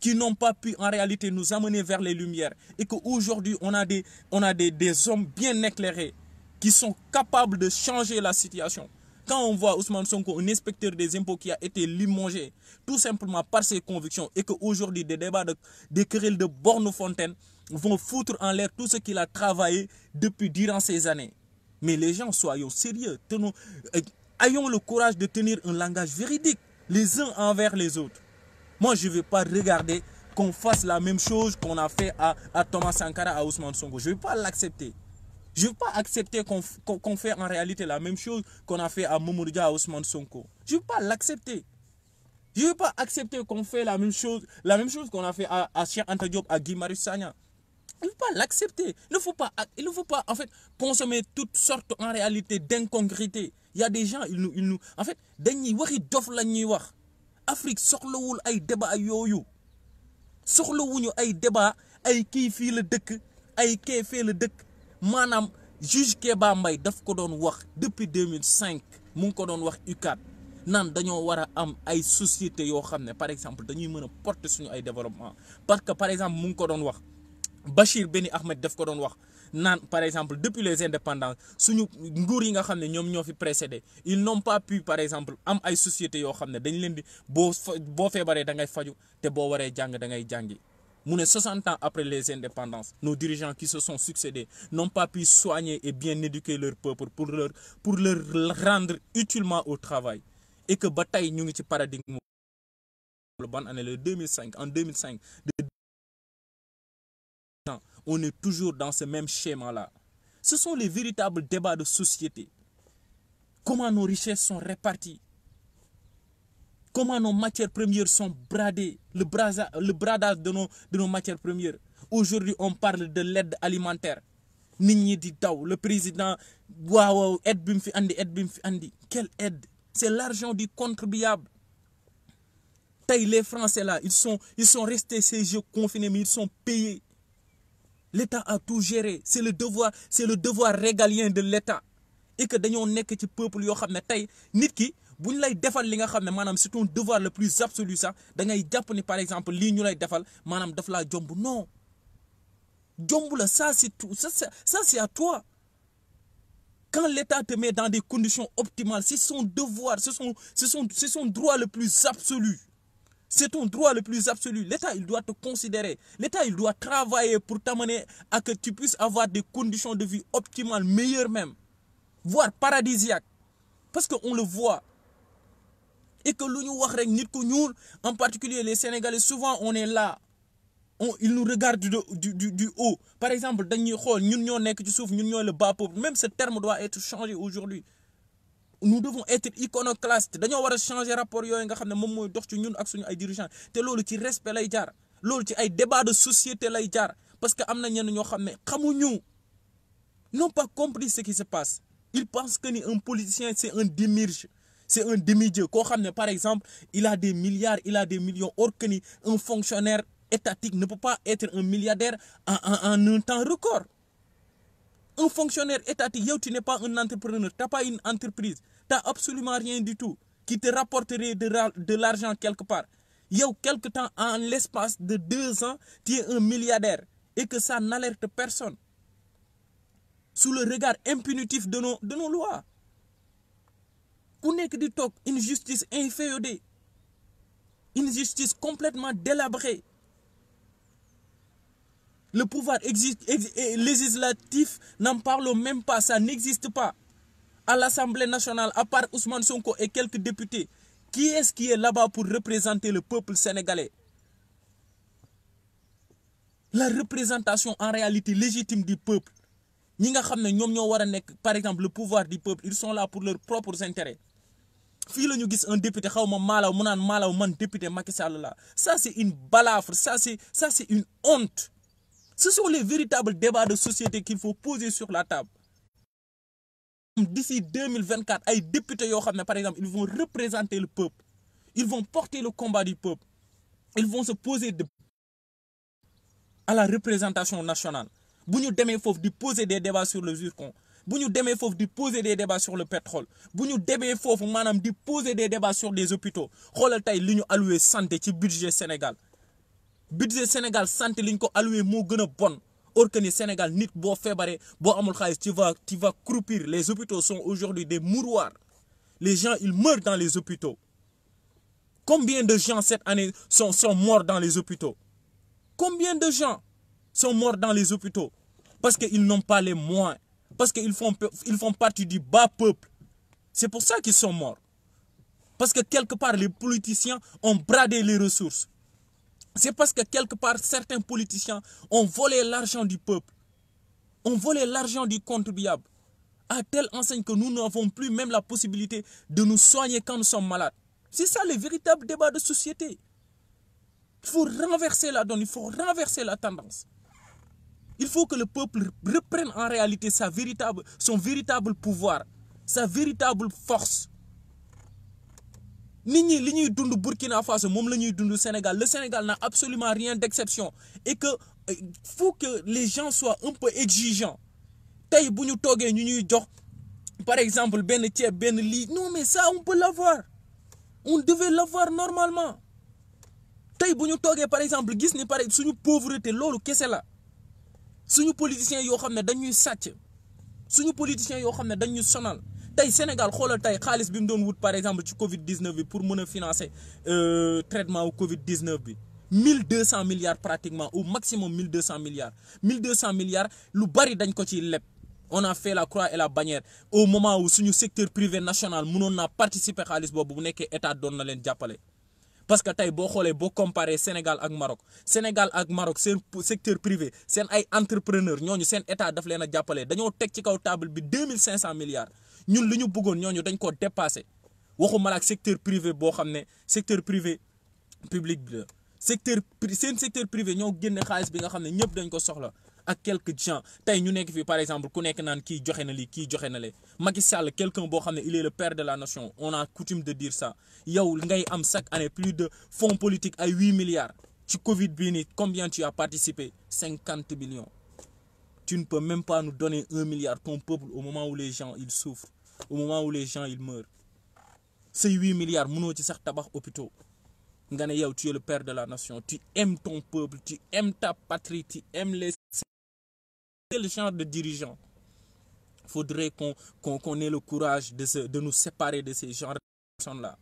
qui n'ont pas pu en réalité nous amener vers les lumières et qu'aujourd'hui on a des hommes bien éclairés qui sont capables de changer la situation. Quand on voit Ousmane Sonko, un inspecteur des impôts qui a été limogé tout simplement par ses convictions et qu'aujourd'hui des querelles de borne-fontaine vont foutre en l'air tout ce qu'il a travaillé durant ces années. Mais les gens, soyons sérieux, ayons le courage de tenir un langage véridique les uns envers les autres. Moi, je ne vais pas regarder qu'on fasse la même chose qu'on a fait à Thomas Sankara, à Ousmane Sonko. Je ne vais pas l'accepter. Je ne vais pas accepter qu'on fait en réalité la même chose qu'on a fait à Mamadou Dia, à Ousmane Sonko. Je ne vais pas l'accepter. Je ne vais pas accepter qu'on fait la même chose qu'on a fait à Cheikh Anta Diop, à Guy Marius Sagna. Il ne faut pas l'accepter. Il ne faut pas en fait consommer toutes sortes en réalité d'incongruités. Il y a des gens, en fait, dañuy waxi dof la ñuy wax. Afrique soxlawul ay débat yooyu. Soxlawuñu ay débat ay kii fii la dëkk ay kee fee la dëkk. Maanaam juge Kéba Mbaye daf ko doon wax depuis 2005 mu ngi ko doon wax UCAD naan dañoo war a am ay sociétés yoo xam ne par exemple dañuy mën a porter suñu ay développement parce que par exemple mu ngi ko doon wax Bachir Beni Ahmed daf ko doon wax naan par exemple depuis les indépendances suñu nguur yi nga xam ne ñoom ñoo fi précédé ils n'ont pas pu par exemple am ay sociétés yoo xam ne dañ leen di boo feebaree da ngay faju te boo waree jàng da ngay jàngi. Mu ne 60 ans après les indépendances, nos dirigeants qui se sont succédés n'ont pas pu soigner et bien éduquer leur peuple pour leur rendre utilement au travail. Et que bataille ñu ngi ci paradigme ban année le 2005 en 2005 on est toujours dans ce même schéma-là. Ce sont les véritables débats de société. Comment nos richesses sont réparties? Comment nos matières premières sont bradées, le bradage de nos matières premières. Aujourd'hui, on parle de l'aide alimentaire. Nit ñi di daw, le président, waaw, aide bi mu fi andi. Quelle aide? C'est l'argent du contribuable. Taille les Français là, ils sont restés ces jours confinés, mais ils sont payés. L'État a tout géré. C'est le devoir régalien de l'État. Et que dañoo nekk ci peuple yoo xam ne tey nit ki buñ lay defal li nga xam ne maanaam c'est ton devoir le plus absolu sax da ngay jàpp ni par exemple lii ñu lay defal maanaam daf laa jomb non jomb la ça c'est tout ça c'est à toi. Quand l'État te met dans des conditions optimales, c'est son devoir, c'est son droit le plus absolu. C'est ton droit le plus absolu. L'État, il doit te considérer. L'État, il doit travailler pour t'amener à que tu puisses avoir des conditions de vie optimales, meilleures même, voire paradisiaques. Parce qu'on le voit. Et que lu ñu wax rek nit ku ñuul, en particulier les Sénégalais, souvent on est là. Ils nous regardent du haut. Par exemple, dañuy xool ñun ñoo nekk ci suuf, ñun ñoo le bas peuple. Même ce terme doit être changé aujourd'hui. Nous devons être iconoclastes. Dañoo war a changer rapport yooyu nga xam ne moom mooy dox ci ñun ak suñu ay dirigeants. Te loolu ci respect lay jaar. Loolu ci ay débat de société lay jaar. Parce que am na ñenn ñoo xam ne xamuñu. Ils n'ont pas compris ce qui se passe. Ils pensent que un politicien c'est un démirge. C'est un demi-dieu. Koo xam ne par exemple, il a des milliards, il a des millions. Or que un fonctionnaire étatique ne peut pas être un milliardaire en un temps record. Un fonctionnaire étatique, yow, tu n'es pas un entrepreneur, tu n'as pas une entreprise, tu n'as absolument rien du tout qui te rapporterait de l'argent quelque part. Yow, quelque temps, en l'espace de 2 ans, tu es un milliardaire et que ça n'alerte personne. Sous le regard impunitif de nos lois. Ku nekk di toog une justice inféodée, une justice complètement délabrée. Le pouvoir législatif n'en parle même pas, ça n'existe pas. À l'Assemblée nationale, à part Ousmane Sonko et quelques députés, qui est-ce qui est là-bas pour représenter le peuple sénégalais? La représentation en réalité légitime du peuple. Ñi nga xam ne ñoom ñoo war a nekk par exemple le pouvoir du peuple, ils sont là pour leurs propres intérêts. Fii la ñu gis un député xaw ma Malaw mu naan Malaw man député Macky Sall la. Ça c'est une balafre, ça c'est une honte. Ce sont les véritables débats de société qu'il faut poser sur la table. D'ici 2024, ay députés yoo xam ne par exemple ils vont représenter le peuple. Ils vont porter le combat du peuple. Ils vont se poser à la représentation nationale. Bu ñu demee foofu di poser des débats sur le zircon. Bu ñu demee foofu di poser des débats sur le pétrole. Bu ñu demee foofu maanaam di poser des débats sur des hôpitaux. Xoolal tey li ñu alloué santé ci budget Sénégal. budget Sénégal santé liñ ko alloué moo gën a bon. Or que ni Sénégal nit boo feebaree boo amul xaalis tu vas croupir. Les hôpitaux sont aujourd'hui des mouroirs. Les gens ils meurent dans les hôpitaux. Combien de gens cette année sont morts dans les hôpitaux? Combien de gens sont morts dans les hôpitaux? Parce qu'ils n'ont pas les moyens. Parce qu'ils font partie du bas peuple. C'est pour ça qu'ils sont morts. Parce que quelque part, les politiciens ont bradé les ressources. C'est parce que quelque part, certains politiciens ont volé l'argent du peuple. Ont volé l'argent du contribuable. À telle enseigne que nous n'avons plus même la possibilité de nous soigner quand nous sommes malades. C'est ça le véritable débat de société. Il faut renverser la donne, il faut renverser la tendance. Il faut que le peuple reprenne en réalité son véritable pouvoir, sa véritable force. Nit ñi li ñuy dund Burkina Faso moom la ñuy dund Sénégal. Le Sénégal n'a absolument rien d'exception. Et que faut que les gens soient un peu exigeants. Tey bu ñu toogee ñu ñuy jox par exemple benn ceeb benn lii non mais ça on peut l'avoir. On devait l'avoir normalement. Tey bu ñu toogee par exemple gis ni par suñu pauvreté loolu kese la. Suñu politiciens yoo xam ne dañuy sàcc. Suñu politiciens yoo xam ne dañuy sonal. Tey Sénégal xoolal tey xaalis bi mu doon wut par exemple ci Covid 19 bi pour mën a financer traitement au Covid 19 bi 1200 milliards pratiquement au maximum 1200 milliards 1200 milliards lu bari dañ ko ci leb. On a fait la croix et la bannière au moment où suñu secteur privé national mënoon naa participer xaalis boobu bu nekkee état doon na leen jàppale. Parce que tey boo xoolee boo comparé Sénégal ak Maroc seen secteur privé seen ay entrepreneur ñooñu seen état daf leen a jàppale dañoo teg ci kaw table bi 2500 milliards ñun li ñu bëggoon ñooñu dañ ko dépassé waxuma la ak secteur privé boo xam ne secteur privé public bi la seen secteur privé ñoo génne xaalis bi nga xam ne ñëpp dañ ko soxla ak quelques gens tey ñu nekk fii par exemple ku nekk naan kii joxe na lii kii joxe na le Macky Sall quelqu'un boo xam ne il est le père de la nation on a coutume de dire ça yow ngay am chaque année plus de fonds politiques ay 8 milliards ci Covid bii nii combien tu as participé 50 millions tu ne peux même pas nous donner 1 milliard ton peuple au moment où les gens ils souffrent au moment où les gens ils meurent ces 8 milliards mënoo ci sax tabax hôpitaux nga ne yow tu es le père de la nation tu aimes ton peuple tu aimes ta patrie tu aimes quel genre de dirigeant faudrait qu'on ait le courage de nous séparer de ces genres de personnes là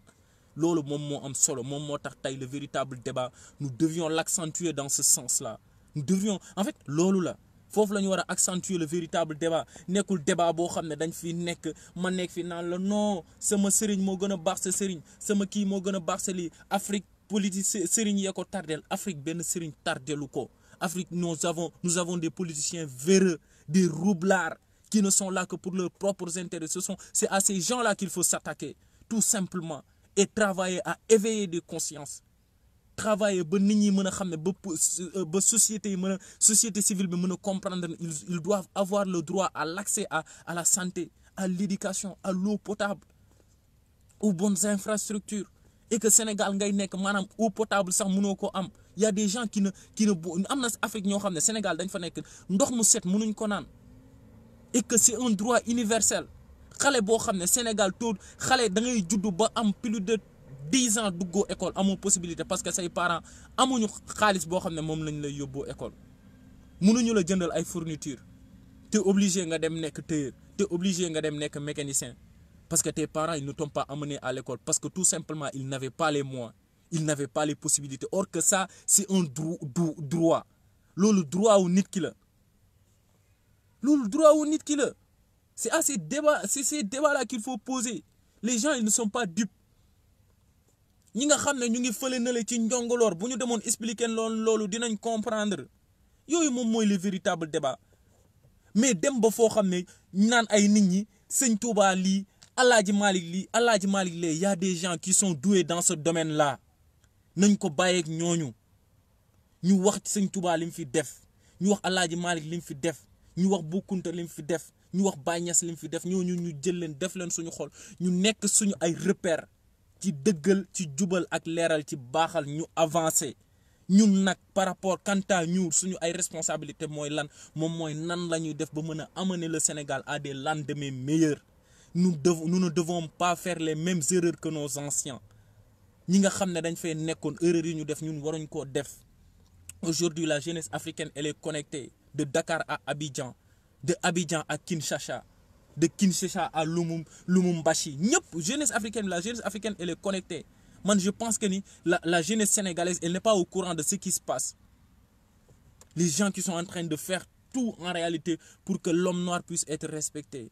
loolu moom moo am solo moom moo tax tey le véritable débat nous devions l'accentuer dans ce sens là nous devions en fait loolu la foofu la ñu war a accentuer le véritable débat nekkul débat boo xam ne dañ fi nekk ma nekk fi naan la non sama sëriñ moo gën a baax sa sëriñ sama kii moo gën a baax sa lii Afrique politique sëriñ yee ko tardel Afrique benn sëriñ tardelu ko Afrique nous avons des politiciens véreux des roublards qui ne sont là que pour leurs propres intérêts c'est à ces gens-là qu'il faut s'attaquer tout simplement et travailler à éveiller des consciences travailler ba nit ñi mën a xam ne ba société yi mën a société civile bi mën a comprendre ils doivent avoir le droit à l'accès à la santé à l'éducation à l'eau potable aux bonnes infrastructures et que Sénégal ngay nekk maanaam eau potable sax mënoo ko am y a des gens qui ne am na Afrique ñoo xam ne Sénégal dañ fa nekk ndox mu set mënuñ ko naan et que c'est un droit universel xale boo xam ne Sénégal tout xale da ngay juddu ba am plus de 10 ans duggoo école amoo possibilité parce que say parents amuñu xaalis boo xam ne moom lañ lay yóbboo école mënuñu la jëndal ay fourniture te obligé nga dem nekk tailleur te obligé nga dem nekk mécanicien parce que tes parents ils ne t'ont pas amené à l'école parce que tout simplement ils n'avaient pas les moyens ils n'avaient pas les possibilités or que ça c'est un droit loolu droit wu nit ki la loolu droit wu nit ki la c'est à ces débats là qu'il faut poser les gens ils ne sont pas dupes ñi nga xam ne ñu ngi fële na le ci njongoloor bu ñu demoon expliquer loolu dinañ comprendre yooyu moom mooy le véritable débat mais dem ba foo xam ne naan ay nit ñi sëñ Touba lii Alaaji Malick lii Alaaji Malick lee y a des gens qui sont doués dans ce domaine là nañ ko bàyyeeg ñooñu ñu wax ci sëñ Touba li mu fi def ñu wax Alaaji Malick li mu fi def ñu wax Bou Kounta li mu fi def ñu wax Baye Niass li mu fi def ñooñu ñu jël leen def leen suñu xol ñu nekk suñu ay repères ci dëggal ci jubal ak leeral ci baaxal ñu avancer ñun nag par rapport quant à ñu suñu ay responsabilité mooy lan moom mooy nan la ñuy def ba mën a amener le Sénégal à des lendemains meilleurs nous ne devons pas faire les mêmes erreurs que nos anciens ñi nga xam ne dañ fay nekkoon erreurs yi ñu def ñun waruñ koo def Aujourd'hui, la jeunesse africaine, elle est connectée de Dakar à Abidjan, de Abidjan à Kinshasa, de Kinshasa à Lumumbashi. La jeunesse africaine, elle est connectée. Moi, je pense que la jeunesse sénégalaise, elle n'est pas au courant de ce qui se passe. Les gens qui sont en train de faire tout en réalité pour que l'homme noir puisse être respecté.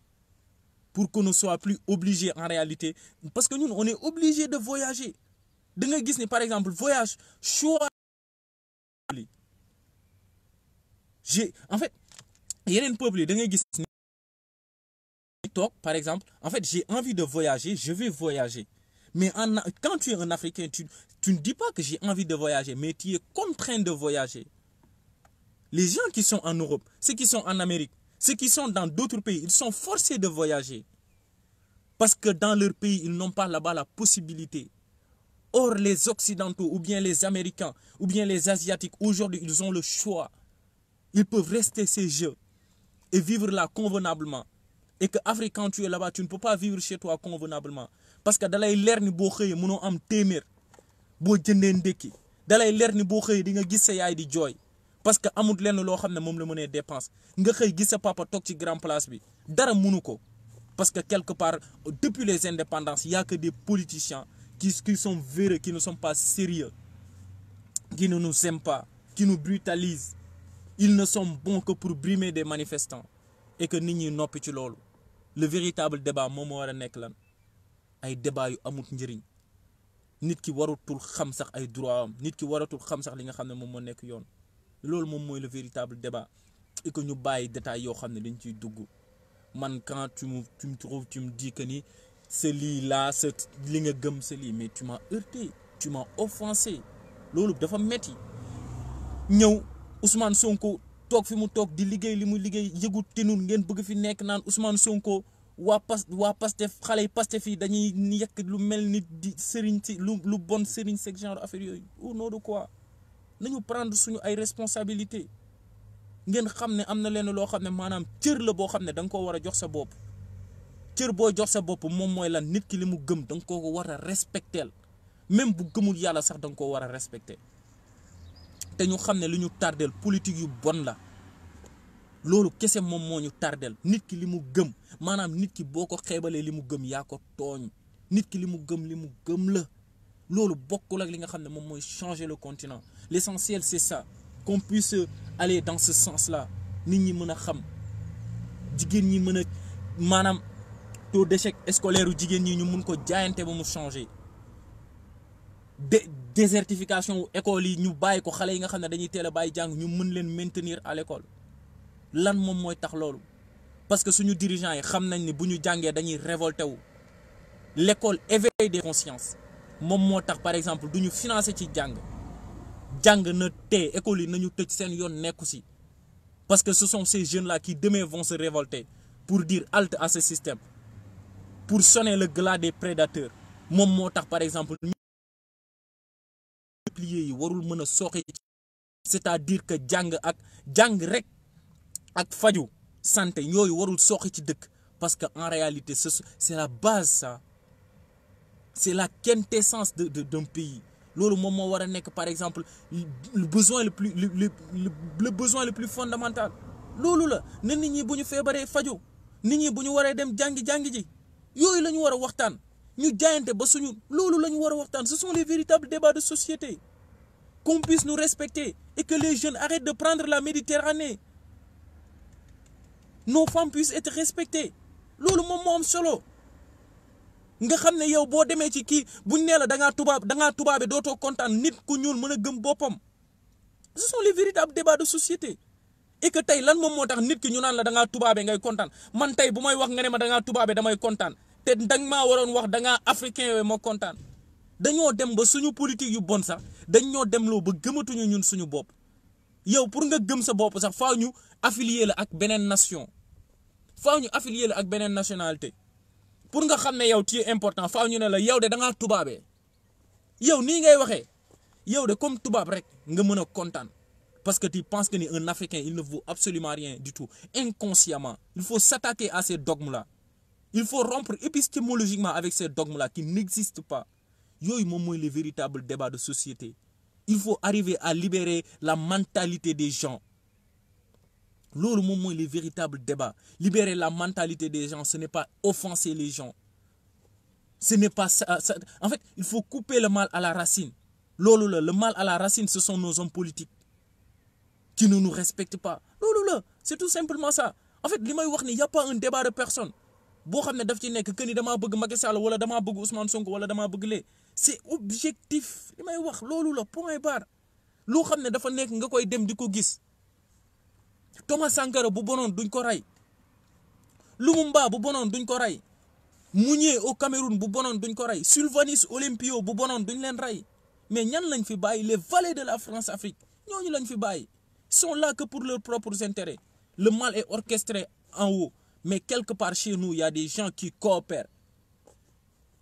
Pour qu'on ne soit plus obligé en réalité. Parce que nous, on est obligé de voyager. De nga gis ni par exemple, voyage, choix. En fait, il y a un peuple, de nga gis ni par exemple, en fait, j'ai envie de voyager, je vais voyager. Mais quand tu es un Africain, tu ne dis pas que j'ai envie de voyager, mais tu es contraint de voyager. Les gens qui sont en Europe, ceux qui sont en Amérique, ceux qui sont dans d'autres pays, ils sont forcés de voyager. Parce que dans leur pays, ils n'ont pas là-bas la possibilité. Or, les Occidentaux, ou bien les Américains, ou bien les Asiatiques, aujourd'hui, ils ont le choix. Ils peuvent rester chez eux et vivre là convenablement. Et que Afrique, quand tu es là-bas, tu ne peux pas vivre chez toi convenablement. Parce que dans les l'air ni bo xey mëno am témèr bo jëndé ndéki dalay leer ni bo xey di nga gis sa yaay di joy parce que amul lenn loo xam ne moom la mënee dépense nga xëy gis sa papa toog ci grand place bi dara mënu ko parce que quelque part depuis les indépendances il y a que des politiciens qui sont véreux, qui ne sont pas sérieux, qui ne nous aiment pas, qui nous brutalisent. Ils ne sont bons que pour brimer des manifestants et que nit ñi noppi ci loolu. Le véritable débat moom moo war a nekk lan ay débat yu amut njëriñ nit ki waratul xam sax ay droit am nit ki waratul xam sax li nga xam ne moom moo nekk yoon loolu moom mooy le véritable débat et que ñu bàyyi détails yoo xam ne dañ ciy dugg man quand tu me trouves tu me dis que ni ce lit là ce li nga gëm ce lit mais tu m'as heurté tu m'as offensé loolu dafa metti ñëw Ousmane Sonko toog fi mu toog di liggéey li mu liggéey yëgu tinun ngeen bëgg fi nekk naan Ousmane Sonko waa Pastef xale yi Pastef yi dañuy yekk lu mel ni di sëriñ si lu bon sëriñ sek genre affaire yooyu au nom de quoi nañu prendre suñu ay responsabilité ngeen xam ne am na leen loo xam ne maanaam cër la boo xam ne da nga koo war a jox sa bopp cër boo jox sa bopp moom mooy lan nit ki li mu gëm da nga koo war a respecteel même bu gëmul yàlla sax da nga koo war a respecter te ñu xam ne lu ñu tardel politique yu bon la loolu kese moom moo ñu tardel nit ki li mu gëm maanaam nit ki boo ko xeebalee li mu gëm yaa ko tooñ nit ki li mu gëm la loolu bokkul ak li nga xam ne moom mooy changer le continent l'essentiel c'est ça qu'on puisse aller dans ce sens-là nit ñi mën a xam jigéen ñi mën a maanaam taux d'échec scolaire u jigéen ñi ñu mun ko jaayante ba mu changer désertification école yi ñu bàyyi ko xale yi nga xam ne dañuy teel a bàyyi jàng ñu mën leen maintenir à l'école lan moom mooy tax loolu parce que suñu dirigeants yi xam nañ ni bu ñu jàngee dañuy révolté wu l'école éveille des consciences moom moo tax par exemple du ñu financer ci jàng na tey école yi nañu tëj seen yoon nekku si parce que ce sont ces jeunes là qui demain vont se révolter pour dire halte à ce système pour sonner le glas des prédateurs moom moo tax par exemple yi warul mën a sooxe c'est-à-dire que jàng rek ak faju santé yooyu warul sooxe ci dëkk parce que en réalité c'est la base ça c'est la quintessence d'un pays loolu moom moo war a nekk par exemple le besoin le plus fondamental loolu la ne nit ñi bu ñu feebaree faju nit ñi bu ñu waree dem jàngi ji yooyu la ñu war a waxtaan ñu jaayante ba suñu loolu la ñu war a waxtaan ce sont les véritables débats de société qu'on puisse nous respecter et que les jeunes arrêtent de prendre la Méditerranée nos femmes puissent être respectées loolu moom moo am solo nga xam ne yow boo demee ci kii buñ nee la da ngaa tubaabe dootoo kontaan nit ku ñuul mën a gëm boppam ce sont les véritables débats de société et que tey lan moom moo tax nit ki ñu naan la da ngaa tubaabe ngay kontaan man tey bu may wax nga ne ma da ngaa tubaabe damay kontaan te danga maa waroon wax da ngaa africain yooyu moo kontaan dañoo dem ba suñu politique yu bon sax dañoo demloo ba gëmatuñu ñun suñu bopp yow pour nga gëm sa bopp sax faaw ñu affilier la ak beneen nation faaw ñu affilier la ak beneen nationalité pour nga xam ne yow tu es important faaw ñu ne la yow de da ngaa tubaabee yow nii ngay waxee yow de comme tubaab rek nga mën a kontaan parce que tu penses que ni un Africain il ne vaut absolument rien du tout inconsciemment il faut s'attaquer à ces dogmes-là il faut rompre épistémologiquement avec ces dogmes-là qui n'existent pas yooyu moom mooy les véritables débats de société il faut arriver à libérer la mentalité des gens. Loolu moom mooy les véritables débats. Libérer la mentalité des gens, ce n'est pas offenser les gens. Ce n'est pas ça. En fait, il faut couper le mal à la racine. Loolu la, le mal à la racine, ce sont nos hommes politiques qui ne nous respectent pas. Loolu la, c'est tout simplement ça. En fait, li may wax ni y a pas un débat de personne. Boo xam ne daf ci nekk que ni damaa bëgg Macky Sall wala damaa bëgg Ousmane Sonko wala damaa bëgg lee. C'est objectif. Li may wax loolu la point barre. Loo xam ne dafa nekk nga koy dem di ko gis. Thomas Sankara bu bonoon duñ ko rey. Lumumba bu bonoon duñ ko rey. Mounier au Cameroun bu bonoon duñ ko rey. Sylvanus Olympio bu bonoon duñ leen rey. Mais ñan lañ fi bàyyi les valets de la France-Afrique ñooñu lañ fi bàyyi. Ils sont là que pour leurs propres intérêts. Le mal est orchestré en haut. Mais quelque part chez nous, il y a des gens qui coopèrent,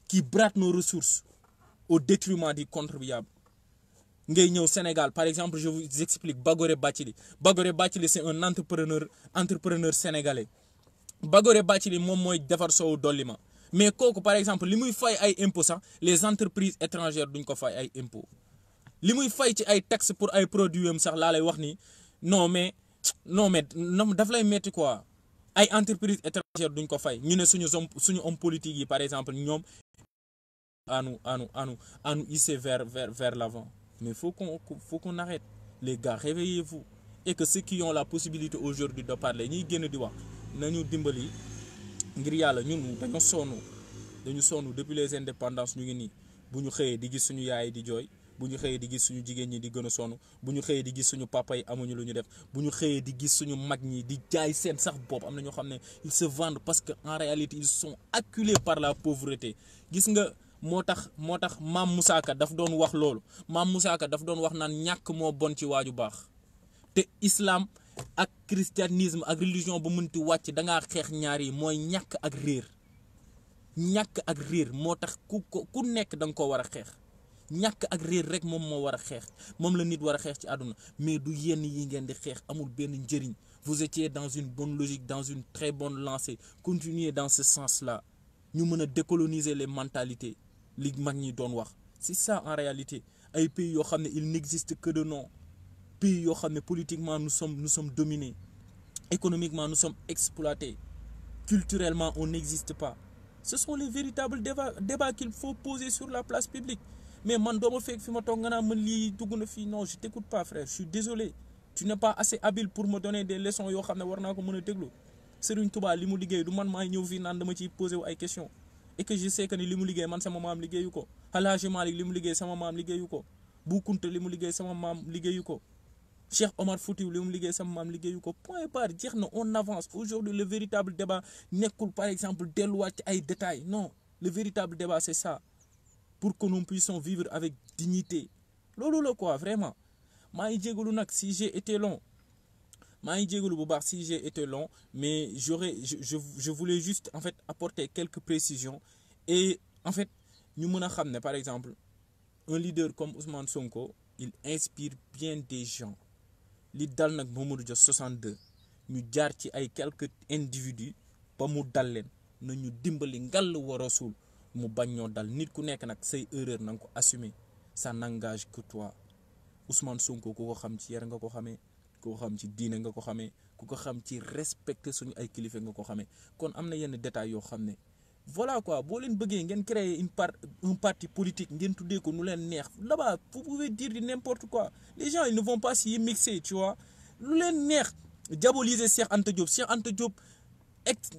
qui brattent nos ressources au détriment du contribuable. Ngay ñëw Sénégal, par exemple, je vous explique Bagoré Bathily. Bagoré Bathily, c'est un entrepreneur sénégalais. Bagoré Bathily moom mooy defar soowu dollima. Mais kooku par exemple li muy fay ay impôts sax les entreprises étrangères duñ ko fay ay impôts. Li muy fay ci ay taxes pour ay produits am sax laa lay wax ni non mais daf lay metti quoi. Ay entreprises étrangères duñ ko fay ñu ne suñu homme politique yi par exemple ñoom à nous hisser vers l'avant. Mais faut qu'on arrête. Les gars, réveillez-vous. Et que ceux qui ont la possibilité aujourd'hui de parler ñiy génn di wax nañu dimbali ngir yàlla ñun dañu sonn depuis les indépendances ñu ngi nii bu ñu xëyee di gis suñu yaay di jooy bu ñu xëyee di gis suñu jigéen ñi di gën a sonn bu ñu xëyee di gis suñu papa yi amuñu lu ñu def bu ñu xëyee di gis suñu mag ñi di jaay seen sax bopp am na ñoo xam ne ils se vendent parce que en réalité ils sont acculés par la pauvreté. Gis nga moo tax maam Moussa Ka daf doon wax loolu maam Moussa Ka daf doon wax naan ñàkk moo bon ci waaju baax te islam ak christianisme ak religion bu mënti wàcc da ngaa xeex ñaar yi mooy ñàkk ak réer moo tax ku nekk da nga ko war a xeex. ñàkk ak réer rek moom moo war a xeex moom la nit war a xeex ci àdduna mais du yenn yi ngeen di xeex amul benn njëriñ. Vous étiez dans une bonne logique, dans une très bonne lancée. Continuez dans ce sens-là. Ñu mën a décoloniser les mentalités li mag ñi doon wax. C'est ça en réalité. Ay pays yoo xam ne il n'existe que de nom. Pays yoo xam ne politiquement nous sommes dominés. Économiquement nous sommes exploités. Culturellement on n'existe pas. Ce sont les véritables débats qu'il faut poser sur la place publique. Mais man doo ma fekk fi ma toog nga naa man lii dugg na fii non je t'écoute pas frère, je suis désolé. Tu n'es pas assez habile pour me donner des leçons yoo xam ne war naa ko mën a déglu. Serigne Touba li mu liggéey du man maay ñëw fii naan dama ciy posé wu ay questions et que je sais que ni li mu liggéey man sama maam liggéeyu ko. El Hadji Malick li mu liggéey sama maam liggéeyu ko. Bou Kounta li mu liggéey sama maam liggéeyu ko. Cheikh Omar Foutiyou li mu liggéey sama maam liggéeyu ko. Point barre jeex na on avance. Aujourd'hui le véritable débat nekkul par exemple delluwaat ci ay détails non le véritable débat c'est ça pour que nous puissions vivre avec dignité loolu la quoi vraiment. Maa ngi jégalu nag si j'ai été long. Maa ngi jégalu bu baax si j'ai été long mais je voulais juste en fait apporter quelques précisions et en fait ñu mën a xam ne par exemple un leader comme Ousmane Sonko il inspire bien des gens li dal nag Mamadou Dia 62 ñu jaar ci ay quelques individus ba mu dal leen na ñu dimbali ngal wa rasul mu bañ ñoo dal nit ku nekk nag say erreur na nga ko assumer ça n'engage que toi. Ousmane Sonko ku ko xam ci yar nga ko xamee ku ko xam ci diine nga ko xamee ku ko xam ci respecter suñu ay kilifa nga ko xamee kon am na yenn détails yoo xam ne voilà quoi boo leen bëggee ngeen créer un parti politique ngeen tuddee ko nu leen neex là-bas vous pouvez dire du n'importe quoi les gens ils ne vont pas s'y mixer tu vois lu leen neex diaboliser Cheikh Anta Diop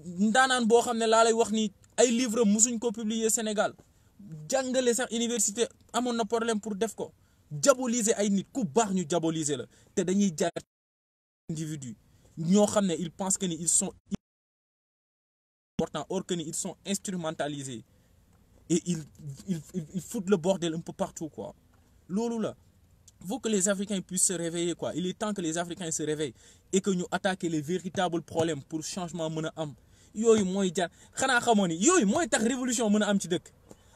ndaanaan boo xam ne laa lay wax ni ay livres musuñ ko publier Sénégal jàngale sax université amoon na problème pour def ko. Diaboliser ay nit ku baax ñu diaboliser la te dañuy jaar individu ñoo xam ne ils pensent que ni ils sont importants or que ni ils sont instrumentalisés et ils foutent le bordel un peu partout quoi loolu la. Faut que les Africains puissent se réveiller quoi il est temps que les Africains se réveillent et que ñu attaquer les véritables problèmes pour changement mën a am yooyu mooy jaar xanaa xamoo ni yooyu mooy tax révolution mën a am ci dëkk.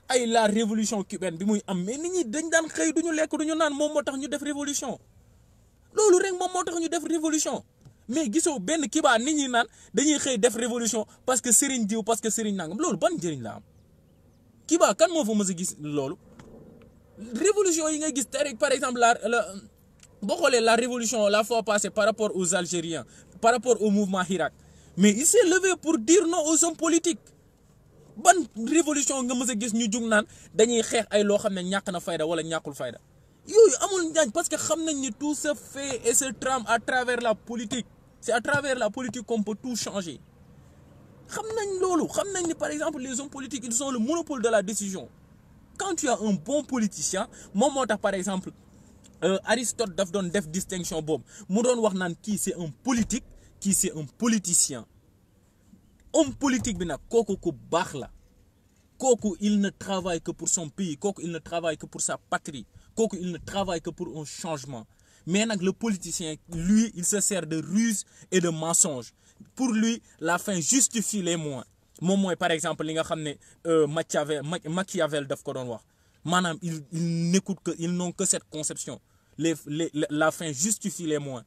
Ay la révolution cubaine bi muy am mais nit ñi dañ daan xëy duñu lekk duñu naan moom moo tax ñu def révolution loolu rek moom moo tax ñu def révolution mais gisoo benn kibaa nit ñi naan dañuy xëy def révolution parce que Serigne diw parce que Serigne nangam loolu ban njëriñ la am kibaa kan moo fa mës a gis loolu révolution yi ngay gis tey par exemple boo xoolee la révolution la fois passée par rapport aux Algériens par rapport au mouvement Hirak mais il s'est levé pour dire non aux hommes politiques ban révolution nga mës a gis ñu jug naan dañuy xeex ay loo xam ne ñàkk na fayda wala ñàkkul fayda yooyu amul njaañ parce que xam nañ ni tout se fait et se trame à travers la politique c'est à travers la politique qu'on peut tout changer xam nañ loolu xam nañ ni par exemple les hommes politiques ils ont le monopole de la décision quand tu as un bon politicien moom moo tax par exemple Aristote daf doon def distinction boobu mu doon wax naan kii c'est un politique kii c'est un politicien homme politique bi nag kooku ku baax la kooku il ne travaille que pour son pays kooku il ne travaille que pour sa patrie kooku il ne travaille que pour un changement mais nag le politicien lui il se sert de ruse et de mensonge pour lui la fin justifie les moyens moom mooy par exemple li nga xam ne Machiavel daf ko doon wax maanaam il n'écoute que ils n'ont que cette conception la fin justifie les moyens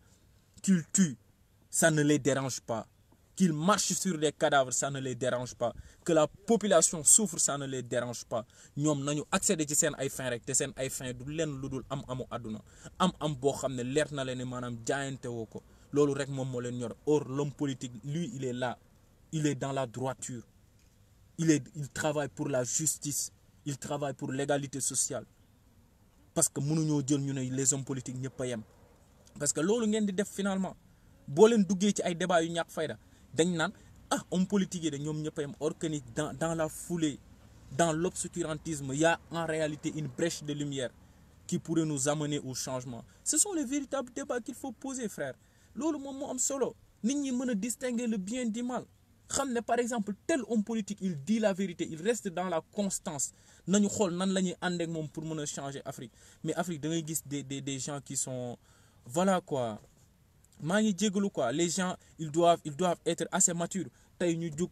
qu'ils tuent ça ne les dérange pas qu'ils marchent sur des cadavres ça ne les dérange pas que la population souffre ça ne les dérange pas ñoom nañu accéder ci seen ay fin rek te seen ay fin du leen lu dul amu àdduna am boo xam ne leer na leen ne maanaam jaayante woo ko loolu rek moom moo leen ñor or l'homme politique lui il est là il est dans la droiture il travaille pour la justice il travaille pour l'égalité sociale parce que mënuñoo jël ñu ne les hommes politiques ñëpp a yem parce que loolu ngeen di def finalement boo leen duggee ci ay débat yu ñàkk fayda dañ naan homme politique yi de ñoom ñëpp a yem or que ni dans la foulée dans l'obscurantisme il y a en réalité une brèche de lumière qui pourrait nous amener au changement ce sont les véritables débats qu'il faut poser frère loolu moom moo am solo nit ñi mën a distinguer le bien du mal xam ne par exemple tel homme politique il dit la vérité il reste dans la constance nañu xool nan la ñuy ànd ak moom pour mën a changer Afrique mais Afrique da ngay gis des gens qui sont voilà quoi maa ngi jégalu quoi les gens ils doivent être assez matures tey ñu jug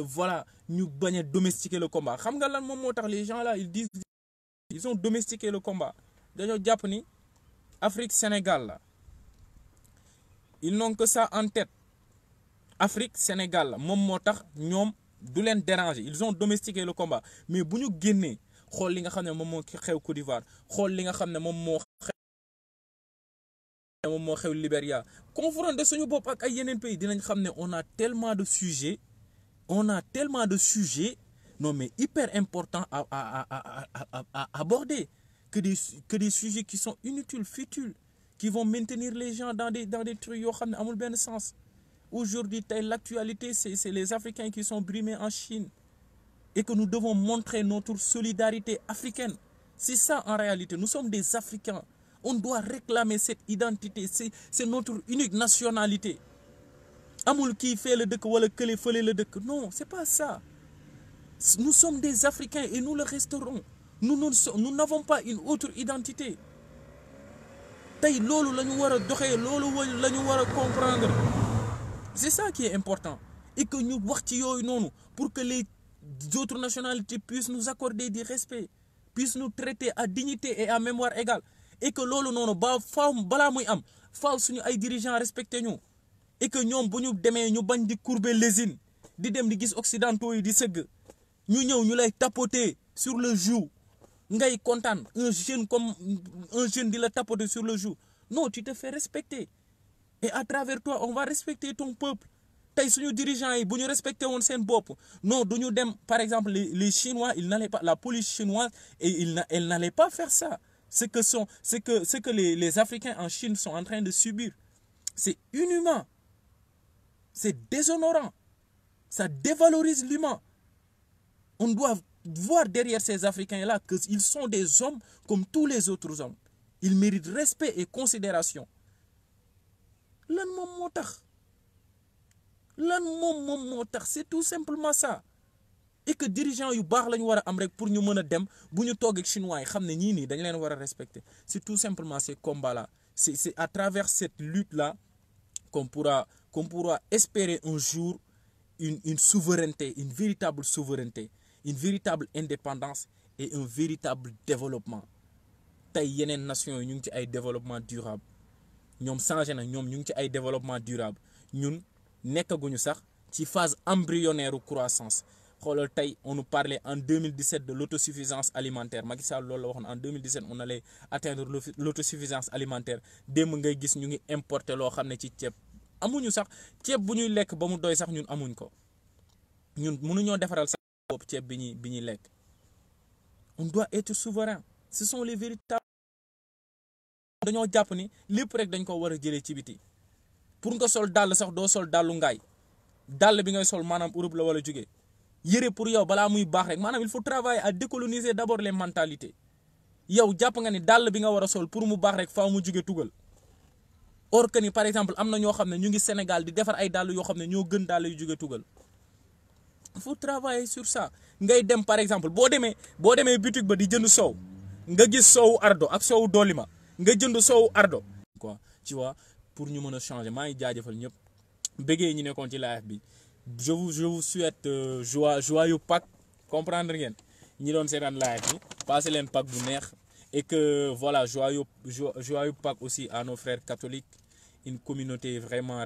voilà ñu bañ a domestiquer le combat xam nga lan moom moo tax les gens là ils ont domestiqué le combat dañoo jàpp ni Afrique Sénégal la ils n'ont que ça en tête Afrique Sénégal la moom moo tax ñoom du leen déranger ils ont domestiqué le combat mais bu ñu génnee xool li nga xam ne moom moo xew Côte d'Ivoire xool li nga xam ne moom moo xew Libéria confronter suñu bopp ak ay yeneen pays dinañ xam ne on a tellement de sujets non mais hyper important à aborder que des sujets qui sont inutiles futiles qui vont maintenir les gens dans des trucs yoo xam ne amul benn sens. Aujourd'hui, l'actualité, c'est les Africains qui sont brimés en Chine et que nous devons montrer notre solidarité africaine. C'est ça en réalité. Nous sommes des Africains. On doit réclamer cette identité. C'est notre unique nationalité. Amul qui fait le dëkk wala kële fële le dëkk. Non, c'est pas ça. Nous sommes des Africains et nous le resterons. Nous n'avons pas une autre identité. Tey loolu la ñu war a doxee loolu la ñu war a comprendre. C'est ça qui est important et que ñu wax ci yooyu noonu pour que les autres nationalités puissent nous accorder du respect puissent nous traiter à dignité et à mémoire égale et que loolu noonu balaa muy am faaw suñu ay dirigeants respecté ñu et que ñoom bu ñu demee ñu bañ di courber les di dem di gis occidentaux yi di sëgg ñu ñëw ñu lay tapoter sur le joug ngay kontaan un jeune di la tapoter sur le joug non tu te fais respecter. Et à travers toi, on va respecter ton peuple. Tey suñu dirigeants yi bu ñu respecté woon seen bopp non du ñu dem par exemple les Chinois ils n'allaient pas la police chinoise et elle n'allait pas faire ça. Ce que les Africains en Chine sont en train de subir, c'est inhumain, c'est déshonorant, ça dévalorise l'humain. On doit voir derrière ces Africains-là qu'ils sont des hommes comme tous les autres hommes. Ils méritent respect et considération. Lan moom moo tax c'est tout simplement ça et que dirigeants yu baax la ñu war a am rek pour ñu mën a dem bu ñu toog ak chinois yi xam ne ñii nii dañ leen war a respecter c'est tout simplement ces combats là c'est à travers cette lutte là qu'on pourra espérer un jour une souveraineté une véritable indépendance et un véritable développement. Tey yeneen nations yi ñu ngi ci ay développement durable ñoom changé na ñoom ñu ngi ci ay développement durable ñun nekkaguñu sax ci phase embryonnaire croissance xoolal tey on nous parlait en 2017 de l'autosuffisance alimentaire Macky Sall loolu la waxoon en 2017 on allait atteindre l'autosuffisance alimentaire démb ngay gis ñu ngi importer loo xam ne ci ceeb amuñu sax ceeb bu ñuy lekk ba mu doy sax ñun amuñ ko ñun mënuñoo defaral sax bopp ceeb bi ñuy lekk. On doit être souverain ce sont les véritables. dañoo jàpp ni lépp rek dañ ko war a jëlee ci biti pour nga sol dàll sax doo sol dàllu ngaay dàll bi ngay sol maanaam Europe la wala jógee yëre pour yow balaa muy baax rek maanaam il faut travailler à décoloniser d'abord les mentalités yow jàpp nga ni dàll bi nga war a sol pour mu baax rek faaw mu jóge tugal or que ni par exemple am na ñoo xam ne ñu ngi Sénégal di defar ay dàll yoo xam ne ñoo gën dàll yu jóge tugal. Il faut travailler sur ça ngay dem par exemple boo demee boutique ba di jënd soow nga gis soowu ardo ak soowu dolima nga jënd soowu ardo quoi tu vois pour ñu mën a changer maa ngi jaajëfal ñëpp bëggee ñi nekkoon ci live bi je vous souhaite joyeux Pâques comprendre ngeen ñi doon seetaan live bi passé leen Pâques bu neex et que voilà joyeux Pâques aussi à nos frères catholiques une communauté vraiment